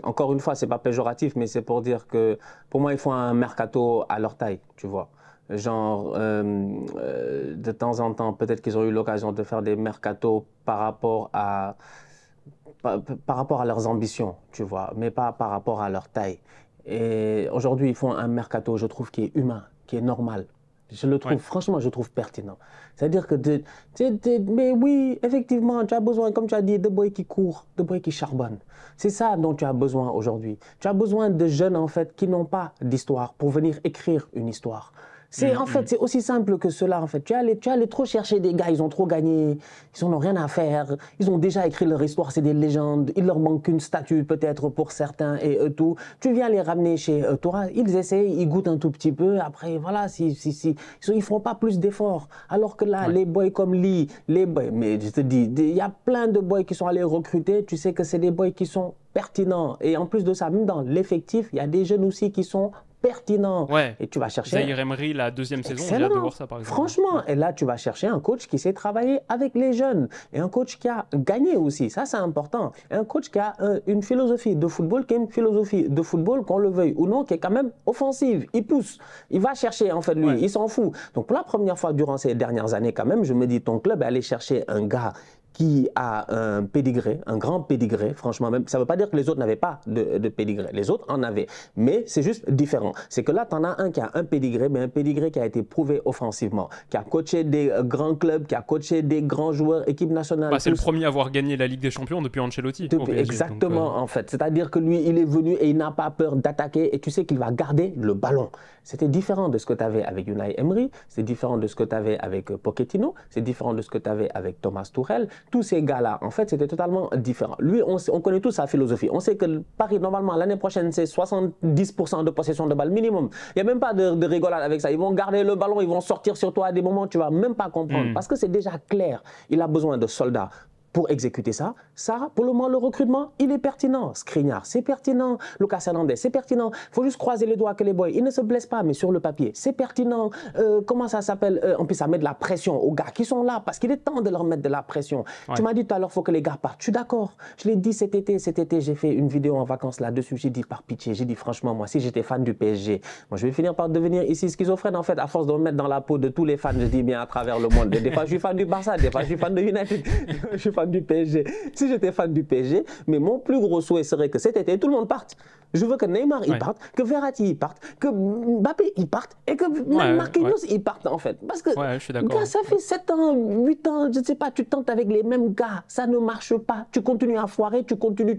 encore une fois, c'est pas péjoratif, mais c'est pour dire que pour moi, il faut un mercato à leur taille, tu vois. Genre, de temps en temps, peut-être qu'ils ont eu l'occasion de faire des mercatos par rapport à leurs ambitions, tu vois, mais pas par rapport à leur taille. Et aujourd'hui, ils font un mercato, je trouve, qui est humain, qui est normal. Je le trouve, franchement, je trouve pertinent. C'est-à-dire que, mais oui, effectivement, tu as besoin, comme tu as dit, de boys qui courent, de boys qui charbonnent. C'est ça dont tu as besoin aujourd'hui. Tu as besoin de jeunes, en fait, qui n'ont pas d'histoire pour venir écrire une histoire. En fait, c'est aussi simple que cela, en fait. Tu allais trop chercher des gars, ils ont trop gagné, ils n'en ont rien à faire, ils ont déjà écrit leur histoire, c'est des légendes, il leur manque une statue peut-être pour certains et tout. Tu viens les ramener chez toi, ils essayent, ils goûtent un tout petit peu, après, voilà, ils font pas plus d'efforts. Alors que là, les boys comme Lee, mais je te dis, il y a plein de boys qui sont allés recruter, tu sais que c'est des boys qui sont pertinents. Et en plus de ça, même dans l'effectif, il y a des jeunes aussi qui sont pertinent. Et tu vas chercher... Zahir Emery, la deuxième saison, j'ai hâte de voir ça par exemple. Franchement, et là tu vas chercher un coach qui sait travailler avec les jeunes et un coach qui a gagné aussi, ça c'est important. Et un coach qui a une philosophie de football, qui est une philosophie de football, qu'on le veuille ou non, qui est quand même offensive. Il pousse, il va chercher en fait lui, il s'en fout. Donc pour la première fois durant ces dernières années quand même, je me dis ton club est allé chercher un gars qui a un pédigré, un grand pédigré, franchement même. Ça ne veut pas dire que les autres n'avaient pas de pédigré. Les autres en avaient. Mais c'est juste différent. C'est que là, tu en as un qui a un pédigré, mais un pédigré qui a été prouvé offensivement, qui a coaché des grands clubs, qui a coaché des grands joueurs, équipe nationale. C'est le premier à avoir gagné la Ligue des Champions depuis Ancelotti. Exactement, en fait. C'est-à-dire que lui, il est venu et il n'a pas peur d'attaquer et tu sais qu'il va garder le ballon. C'était différent de ce que tu avais avec Unai Emery, c'est différent de ce que tu avais avec Pochettino, c'est différent de ce que tu avais avec Thomas Tuchel. Tous ces gars-là, en fait, c'était totalement différent. Lui, on connaît tous sa philosophie. On sait que Paris, normalement, l'année prochaine, c'est 70% de possession de balle minimum. Il n'y a même pas de rigolade avec ça. Ils vont garder le ballon, ils vont sortir sur toi à des moments où tu ne vas même pas comprendre. Parce que c'est déjà clair. Il a besoin de soldats pour exécuter ça. Ça, pour le moment, le recrutement, il est pertinent. Skriniar, c'est pertinent. Lucas Hernandez, c'est pertinent. Il faut juste croiser les doigts que les boys, ils ne se blessent pas, mais sur le papier, c'est pertinent. Comment ça s'appelle en plus, ça met de la pression aux gars qui sont là, parce qu'il est temps de leur mettre de la pression. Tu m'as dit tout à l'heure, il faut que les gars partent. Je suis d'accord. Je l'ai dit cet été, j'ai fait une vidéo en vacances là-dessus. J'ai dit par pitié, j'ai dit franchement, moi, si j'étais fan du PSG, moi, je vais finir par devenir ici schizophrène, en fait, à force de me mettre dans la peau de tous les fans, je dis bien à travers le monde. Des fois, je suis fan du Barça, des fois, je suis fan de United, je suis fan du PSG. Si j'étais fan du PSG, mais mon plus gros souhait serait que cet été, tout le monde parte. Je veux que Neymar il parte, que Verratti il parte, que Mbappé il parte et que même Marquinhos il parte en fait. Parce que je suis d'accord. Gars, ça fait 7 ans, 8 ans, je ne sais pas, tu tentes avec les mêmes gars, ça ne marche pas. Tu continues à foirer, tu continues.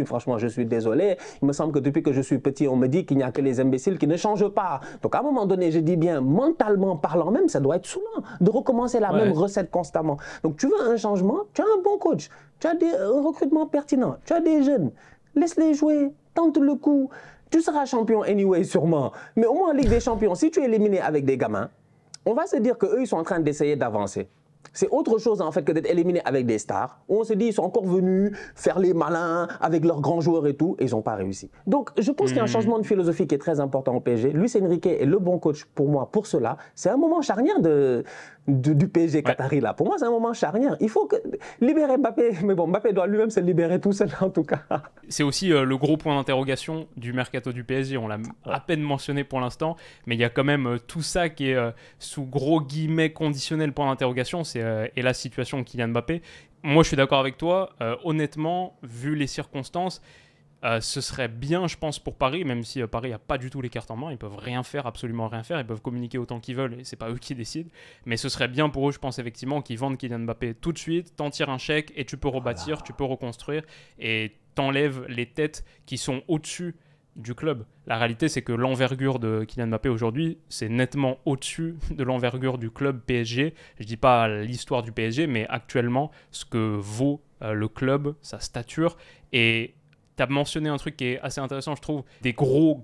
Franchement, je suis désolé. Il me semble que depuis que je suis petit, on me dit qu'il n'y a que les imbéciles qui ne changent pas. Donc à un moment donné, je dis bien, mentalement parlant même, ça doit être saoulant de recommencer la même recette constamment. Donc tu veux un changement, tu as un bon coach, tu as un recrutement pertinent, tu as des jeunes, laisse-les jouer, tente le coup. Tu seras champion anyway sûrement, mais au moins en Ligue des Champions, si tu es éliminé avec des gamins, on va se dire qu'eux, ils sont en train d'essayer d'avancer. C'est autre chose en fait que d'être éliminé avec des stars, où on se dit ils sont encore venus faire les malins avec leurs grands joueurs et tout, et ils n'ont pas réussi. Donc je pense qu'il y a un changement de philosophie qui est très important au PSG. Luis Enrique est le bon coach pour moi pour cela. C'est un moment charnière du PSG qatari là. Pour moi, c'est un moment charnière. Il faut libérer Mbappé, mais bon, Mbappé doit lui-même se libérer tout seul en tout cas. C'est aussi le gros point d'interrogation du mercato du PSG. On l'a à peine mentionné pour l'instant, mais il y a quand même tout ça qui est sous gros guillemets conditionnel point d'interrogation. Et la situation de Kylian Mbappé. Moi, je suis d'accord avec toi. Honnêtement, vu les circonstances, ce serait bien, je pense, pour Paris, même si Paris n'a pas du tout les cartes en main. Ils peuvent rien faire, absolument rien faire. Ils peuvent communiquer autant qu'ils veulent et c'est pas eux qui décident. Mais ce serait bien pour eux, je pense, effectivement, qu'ils vendent Kylian Mbappé tout de suite, t'en tires un chèque et tu peux rebâtir, tu peux reconstruire et t'enlèves les têtes qui sont au-dessus du club. La réalité, c'est que l'envergure de Kylian Mbappé aujourd'hui, c'est nettement au-dessus de l'envergure du club PSG. Je dis pas l'histoire du PSG, mais actuellement, ce que vaut le club, sa stature. Et tu as mentionné un truc qui est assez intéressant, je trouve, des trop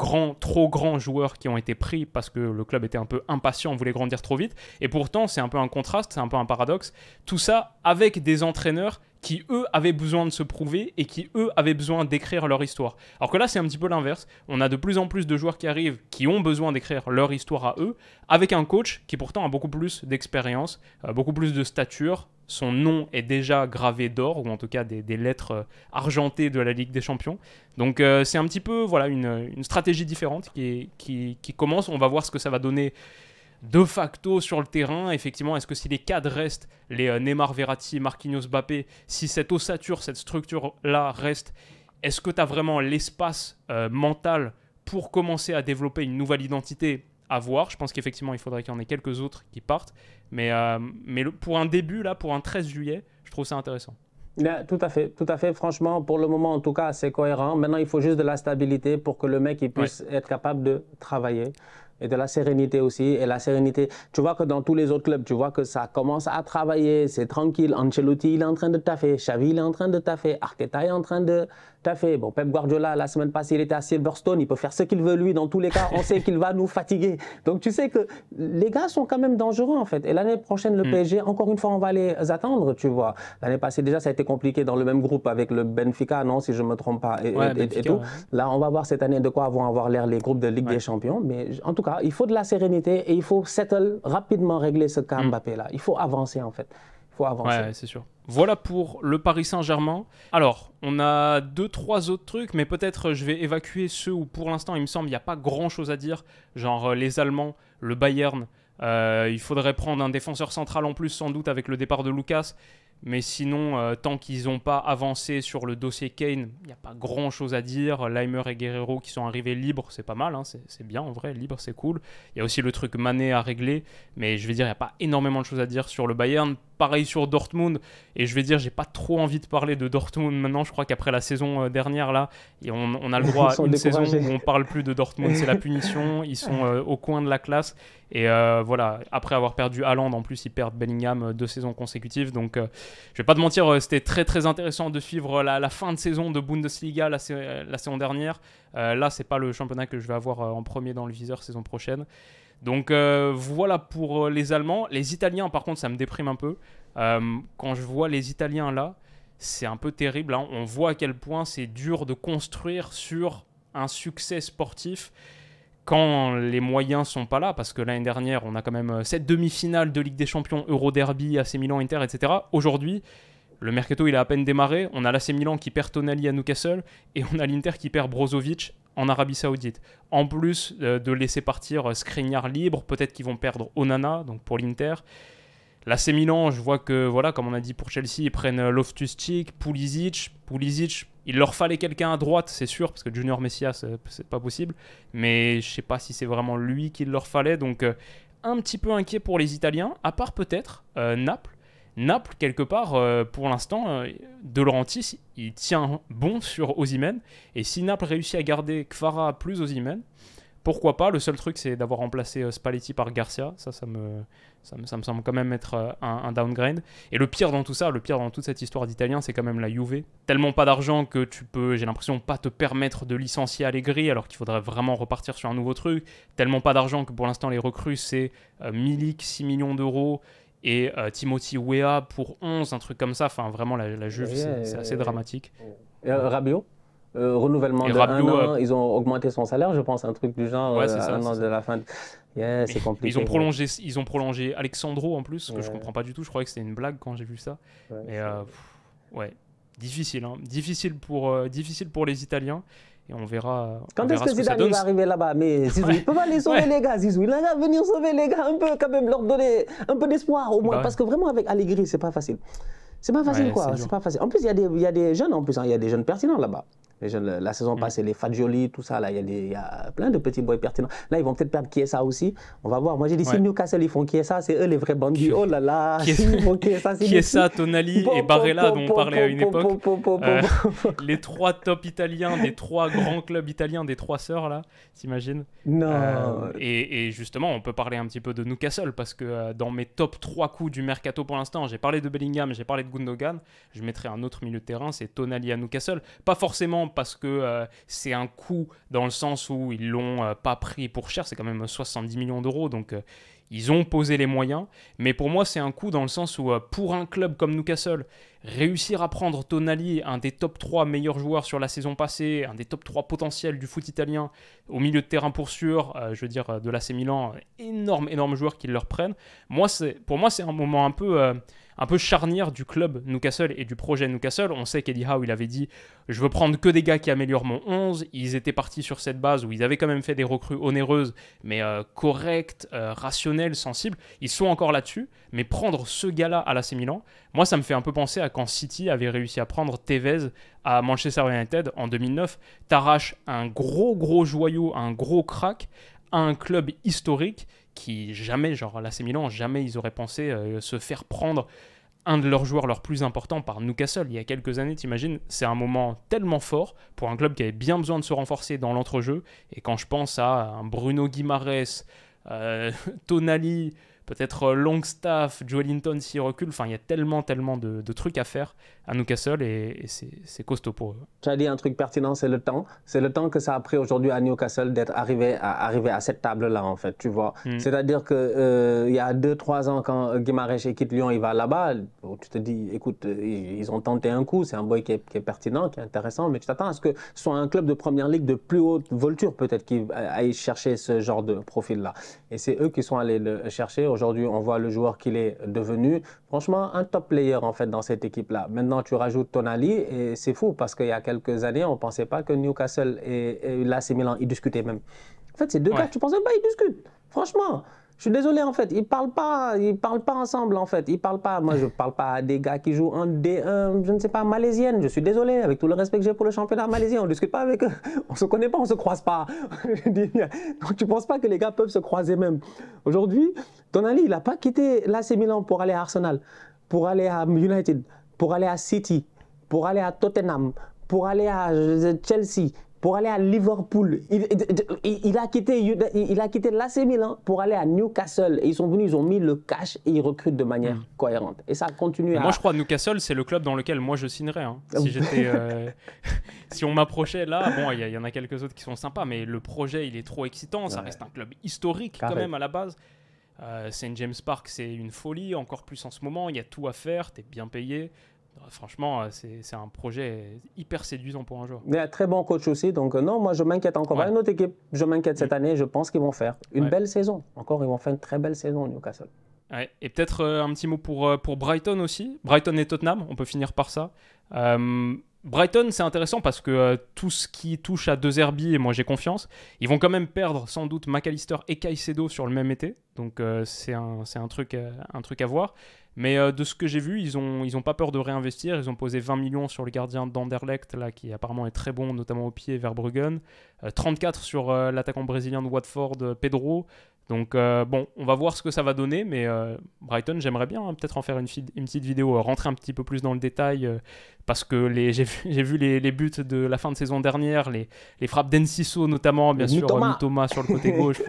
grands joueurs qui ont été pris parce que le club était un peu impatient, voulait grandir trop vite. Et pourtant, c'est un peu un contraste, c'est un peu un paradoxe. Tout ça avec des entraîneurs qui, eux, avaient besoin de se prouver et qui, eux, avaient besoin d'écrire leur histoire. Alors que là, c'est un petit peu l'inverse. On a de plus en plus de joueurs qui arrivent, qui ont besoin d'écrire leur histoire à eux, avec un coach qui pourtant a beaucoup plus d'expérience, beaucoup plus de stature. Son nom est déjà gravé d'or, ou en tout cas des lettres argentées de la Ligue des Champions. Donc c'est un petit peu une stratégie différente qui commence. On va voir ce que ça va donner de facto sur le terrain. Effectivement, est-ce que si les cadres restent, les Neymar, Verratti, Marquinhos, Mbappé, si cette ossature, cette structure-là reste, est-ce que tu as vraiment l'espace mental pour commencer à développer une nouvelle identité à voir. Je pense qu'effectivement, il faudrait qu'il y en ait quelques autres qui partent. Mais pour un début, là, pour un 13 juillet, je trouve ça intéressant. Yeah, tout à fait, tout à fait. Franchement, pour le moment, en tout cas, c'est cohérent. Maintenant, il faut juste de la stabilité pour que le mec il puisse être capable de travailler. Et de la sérénité aussi. Et la sérénité, tu vois que dans tous les autres clubs, tu vois que ça commence à travailler, c'est tranquille. Ancelotti, il est en train de taffer. Xavi, il est en train de taffer. Arteta est en train de taffer. Bon, Pep Guardiola, la semaine passée, il était à Silverstone. Il peut faire ce qu'il veut, lui. Dans tous les cas, on sait qu'il va nous fatiguer. Donc, tu sais que les gars sont quand même dangereux, en fait. Et l'année prochaine, le PSG, encore une fois, on va les attendre, tu vois. L'année passée, déjà, ça a été compliqué dans le même groupe avec le Benfica, non, si je ne me trompe pas, et tout. Ouais. Là, on va voir cette année de quoi vont avoir l'air les groupes de Ligue des Champions. Mais en tout cas, il faut de la sérénité et il faut rapidement régler ce cas Mbappé-là. Il faut avancer, en fait. Il faut avancer. Ouais, c'est sûr. Voilà pour le Paris Saint-Germain. Alors, on a 2-3 autres trucs, mais peut-être je vais évacuer ceux où pour l'instant, il me semble, il n'y a pas grand-chose à dire. Genre les Allemands, le Bayern. Il faudrait prendre un défenseur central en plus, sans doute, avec le départ de Lucas. Mais sinon, tant qu'ils n'ont pas avancé sur le dossier Kane, il n'y a pas grand-chose à dire. Laimer et Guerrero qui sont arrivés libres, c'est pas mal, hein, c'est bien en vrai, libre, c'est cool. Il y a aussi le truc Mané à régler, mais je vais dire, il n'y a pas énormément de choses à dire sur le Bayern. Pareil sur Dortmund, et je vais dire, j'ai pas trop envie de parler de Dortmund maintenant. Je crois qu'après la saison dernière, là, et on a le droit à une saison où on parle plus de Dortmund, c'est la punition. Ils sont au coin de la classe, et voilà, après avoir perdu Haaland, en plus, ils perdent Bellingham 2 saisons consécutives, donc je vais pas te mentir, c'était très très intéressant de suivre la fin de saison de Bundesliga la saison dernière. Là, c'est pas le championnat que je vais avoir en premier dans le viseur saison prochaine. Donc voilà pour les Allemands. Les Italiens, par contre, ça me déprime un peu. Quand je vois les Italiens là, c'est un peu terrible, hein. On voit à quel point c'est dur de construire sur un succès sportif quand les moyens sont pas là, parce que l'année dernière, on a quand même 7 demi-finales de Ligue des Champions, Euro Derby, AC Milan, Inter, etc. Aujourd'hui, le mercato il a à peine démarré. On a l'AC Milan qui perd Tonali à Newcastle et on a l'Inter qui perd Brozovic en Arabie Saoudite. En plus de laisser partir Skriniar libre, peut-être qu'ils vont perdre Onana, donc pour l'Inter. L'AC Milan, je vois que, voilà, comme on a dit pour Chelsea, ils prennent Loftus-Cheek, Pulisic, il leur fallait quelqu'un à droite, c'est sûr, parce que Junior Messias, c'est pas possible. Mais je sais pas si c'est vraiment lui qu'il leur fallait, donc un petit peu inquiet pour les Italiens, à part peut-être Naples. Naples, quelque part, pour l'instant, De Laurentiis, il tient bon sur Osimhen. Et si Naples réussit à garder Kvara plus Osimhen, pourquoi pas. Le seul truc, c'est d'avoir remplacé Spalletti par Garcia. Ça me semble quand même être un downgrade. Et le pire dans tout ça, le pire dans toute cette histoire d'Italien, c'est quand même la Juve. Tellement pas d'argent que tu peux, j'ai l'impression, pas te permettre de licencier Allegri, alors qu'il faudrait vraiment repartir sur un nouveau truc. Tellement pas d'argent que pour l'instant, les recrues, c'est Milik, 6 millions d'euros. Et Timothy Weah pour 11, un truc comme ça. Enfin, vraiment, la Juve, c'est assez dramatique. Rabiot, renouvellement de Rabiot, 1 an, ils ont augmenté son salaire, je pense, un truc du genre, ouais, ça, un an de la fin. C'est compliqué. Ils ont prolongé Alexandro en plus, que je comprends pas du tout. Je croyais que c'était une blague quand j'ai vu ça. Ouais, difficile, hein. Difficile pour les Italiens. Et on verra. Quand est-ce que Zidane va arriver là-bas? Mais Zizou, il peut aller sauver les gars. Zizou, il va venir sauver les gars un peu, quand même, leur donner un peu d'espoir au moins. Parce que vraiment, avec Allegri, c'est pas facile. C'est pas facile, quoi. C'est pas facile. En plus, il y a des jeunes, en plus, hein. Il y a des jeunes pertinents là-bas. Les jeunes, la saison passée, les Fagioli, tout ça, là, il y a plein de petits boys pertinents. Là, ils vont peut-être perdre Chiesa aussi. On va voir. Moi, j'ai dit, si Newcastle, ils font Chiesa, c'est eux les vrais bandits. Oh là là. Chiesa, Tonali et Barella, dont on parlait à une époque. Les 3 top italiens, des 3 grands clubs italiens, des 3 sœurs, là, t'imagines? Non. Et justement, on peut parler un petit peu de Newcastle, parce que dans mes top 3 coups du mercato pour l'instant, j'ai parlé de Bellingham, j'ai parlé de Gundogan. Je mettrai un autre milieu de terrain, c'est Tonali à Newcastle. Pas forcément parce que c'est un coup dans le sens où ils l'ont pas pris pour cher, c'est quand même 70 millions d'euros, donc ils ont posé les moyens, mais pour moi c'est un coup dans le sens où pour un club comme Newcastle, réussir à prendre Tonali, un des top 3 meilleurs joueurs sur la saison passée, un des top 3 potentiels du foot italien, au milieu de terrain pour sûr, je veux dire de l'AC Milan, énorme joueur qu'ils leur prennent. Pour moi c'est un moment un peu charnière du club Newcastle et du projet Newcastle. On sait qu'Eddie Howe, il avait dit « Je veux prendre que des gars qui améliorent mon 11 ». Ils étaient partis sur cette base où ils avaient quand même fait des recrues onéreuses, mais correctes, rationnelles, sensibles. Ils sont encore là-dessus, mais prendre ce gars-là à l'AC Milan, moi, ça me fait un peu penser à quand City avait réussi à prendre Tevez à Manchester United en 2009. T'arraches un gros joyau, un gros crack, à un club historique qui jamais, genre l'AC Milan, jamais ils auraient pensé se faire prendre un de leurs joueurs leurs plus importants par Newcastle. Il y a quelques années, t'imagines, c'est un moment tellement fort pour un club qui avait bien besoin de se renforcer dans l'entrejeu. Et quand je pense à un Bruno Guimaraes, Tonali, peut-être Longstaff, Joelinton s'il recule, enfin il y a tellement de trucs à faire à Newcastle et c'est costaud pour eux. Tu as dit un truc pertinent, c'est le temps. C'est le temps que ça a pris aujourd'hui à Newcastle d'être arrivé à cette table-là, en fait, tu vois. C'est-à-dire que il y a 2-3 ans, quand Guimaraes quitte Lyon, il va là-bas, tu te dis, écoute, ils ont tenté un coup, c'est un boy qui est pertinent, qui est intéressant, mais tu t'attends à ce que ce soit un club de première ligue de plus haute volture, peut-être, qui aille chercher ce genre de profil-là. Et c'est eux qui sont allés le chercher. Aujourd'hui, on voit le joueur qu'il est devenu. Franchement, un top player, en fait, dans cette équipe-là. Maintenant, tu rajoutes Tonali et c'est fou parce qu'il y a quelques années, on ne pensait pas que Newcastle et l'AC Milan, ils discutaient même. En fait, ces deux gars, tu ne pensais pas, ils discutent. Franchement, je suis désolé, en fait, ils ne parlent pas ensemble, en fait. Ils parlent pas. Moi, je ne parle pas à des gars qui jouent en D1, je ne sais pas, malaisienne. Je suis désolé, avec tout le respect que j'ai pour le championnat malaisien, on ne discute pas avec eux. On ne se connaît pas, on ne se croise pas. Donc, tu ne penses pas que les gars peuvent se croiser même. Aujourd'hui, Tonali, il n'a pas quitté l'AC Milan pour aller à Arsenal, pour aller à United, pour aller à City, pour aller à Tottenham, pour aller à Chelsea, pour aller à Liverpool. Il a quitté l'AC Milan pour aller à Newcastle. Et ils sont venus, ils ont mis le cash et ils recrutent de manière cohérente. Et ça continue Moi, je crois que Newcastle, c'est le club dans lequel moi je signerais. Hein. Si on m'approchait là, bon, il y en a quelques autres qui sont sympas, mais le projet, il est trop excitant. Ça reste un club historique quand même à la base. St. James Park, c'est une folie, encore plus en ce moment. Il y a tout à faire, tu es bien payé. Franchement, c'est un projet hyper séduisant pour un joueur. Il y a un très bon coach aussi, donc non, moi je m'inquiète encore. Une autre équipe, je m'inquiète cette année, je pense qu'ils vont faire une belle saison. Encore, ils vont faire une très belle saison, Newcastle. Ouais. Et peut-être un petit mot pour Brighton aussi. Brighton et Tottenham, on peut finir par ça. Brighton, c'est intéressant parce que tout ce qui touche à De Zerbi, et moi j'ai confiance, ils vont quand même perdre sans doute McAllister et Caicedo sur le même été. Donc c'est un truc à voir. Mais de ce que j'ai vu, ils ont pas peur de réinvestir. Ils ont posé 20 millions sur le gardien d'Anderlecht, là, qui apparemment est très bon, notamment au pied vers Bruggen. 34 sur l'attaquant brésilien de Watford, Pedro. Donc bon, on va voir ce que ça va donner. Mais Brighton, j'aimerais bien peut-être en faire une petite vidéo, rentrer un petit peu plus dans le détail. Parce que j'ai vu les buts de la fin de saison dernière, les frappes d'Enciso notamment, bien sûr, Mitoma sur le côté gauche.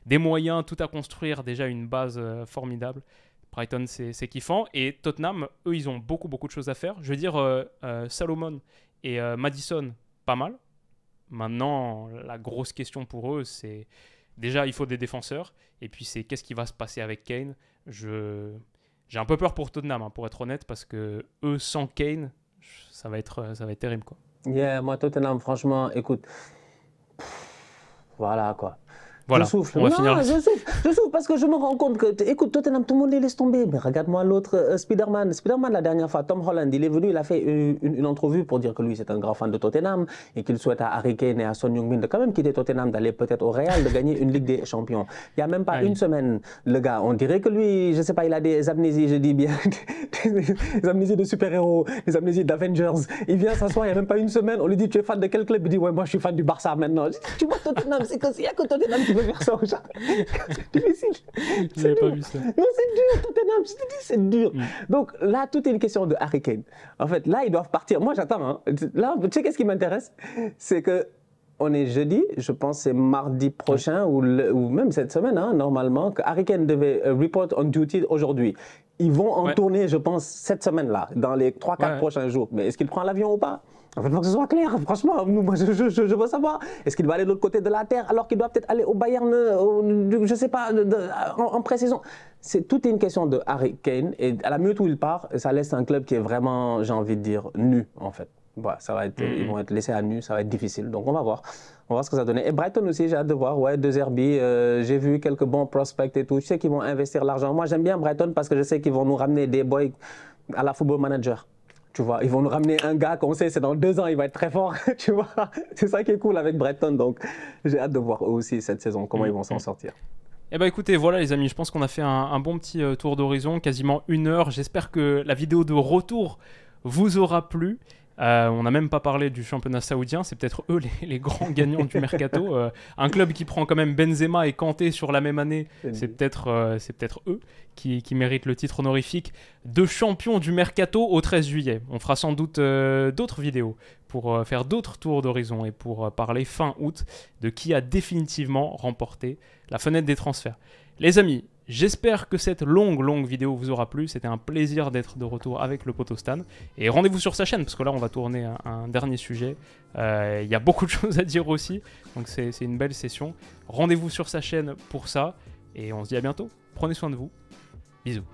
Des moyens, tout à construire, déjà une base formidable. Brighton, c'est kiffant. Et Tottenham, eux, ils ont beaucoup de choses à faire. Je veux dire, Salomon et Maddison, pas mal. Maintenant, la grosse question pour eux, c'est... Déjà, il faut des défenseurs. Et puis, c'est qu'est-ce qui va se passer avec Kane. J'ai un peu peur pour Tottenham, hein, pour être honnête, parce que eux, sans Kane, ça va être terrible, quoi. Yeah, moi, Tottenham, franchement, écoute... Voilà, quoi. Voilà, je souffle. On va finir je souffle parce que je me rends compte que, écoute, Tottenham, tout le monde les laisse tomber. Mais regarde-moi l'autre, Spider-Man. Spider-Man, la dernière fois, Tom Holland, il est venu, il a fait une entrevue pour dire que lui, c'est un grand fan de Tottenham et qu'il souhaite à Harry Kane et à Son Heung-min de quand même quitter Tottenham, d'aller peut-être au Real, de gagner une Ligue des Champions. Il n'y a même pas une semaine, le gars, on dirait que lui, je ne sais pas, il a des amnésies, je dis bien, des amnésies de super-héros, des amnésies d'Avengers. Il vient s'asseoir, il n'y a même pas une semaine, on lui dit, tu es fan de quel club? Il dit, ouais, moi, je suis fan du Barça maintenant. Tu vois, Tottenham, c'est qu'il n'y a que Tottenham qui faire ça, c'est difficile. J'avais pas vu ça. Non, c'est dur, Tottenham, je te dis, c'est dur. Donc là, tout est une question de Harry Kane. En fait, là, ils doivent partir. Moi, j'attends. Hein. Là, tu sais, qu'est-ce qui m'intéresse? C'est que on est jeudi, je pense c'est mardi prochain ou même cette semaine, hein, normalement, que Harry Kane devait report on duty aujourd'hui. Ils vont en tourner, je pense, cette semaine-là, dans les 3-4 prochains jours. Mais est-ce qu'il prend l'avion ou pas? En fait, il faut que ce soit clair. Franchement, moi, je veux savoir. Est-ce qu'il va aller de l'autre côté de la terre alors qu'il doit peut-être aller au Bayern, je ne sais pas, en pré-saison? C'est toute une question de Harry Kane. Et à la minute où il part, ça laisse un club qui est vraiment, j'ai envie de dire, nu, en fait. Voilà, ça va être, ils vont être laissés à nu, ça va être difficile. Donc, on va voir. On va voir ce que ça donne. Et Brighton aussi, j'ai hâte de voir. Ouais, De Zerbi, j'ai vu quelques bons prospects et tout. Je sais qu'ils vont investir l'argent. Moi, j'aime bien Brighton parce que je sais qu'ils vont nous ramener des boys à la Football Manager. Tu vois, ils vont nous ramener un gars qu'on sait, c'est dans 2 ans, il va être très fort. Tu vois, c'est ça qui est cool avec Brighton. Donc, j'ai hâte de voir eux aussi cette saison, comment ils vont s'en sortir. Eh bien écoutez, voilà les amis, je pense qu'on a fait un bon petit tour d'horizon, quasiment 1 heure. J'espère que la vidéo de retour vous aura plu. On n'a même pas parlé du championnat saoudien, c'est peut-être eux les grands gagnants du mercato. Un club qui prend quand même Benzema et Kanté sur la même année, c'est peut-être eux qui méritent le titre honorifique de champion du mercato au 13 juillet. On fera sans doute d'autres vidéos pour faire d'autres tours d'horizon et pour parler fin août de qui a définitivement remporté la fenêtre des transferts. Les amis, j'espère que cette longue vidéo vous aura plu. C'était un plaisir d'être de retour avec le poteau Stan. Et rendez-vous sur sa chaîne, parce que là, on va tourner un dernier sujet. Il y a beaucoup de choses à dire aussi, donc c'est une belle session. Rendez-vous sur sa chaîne pour ça, et on se dit à bientôt. Prenez soin de vous. Bisous.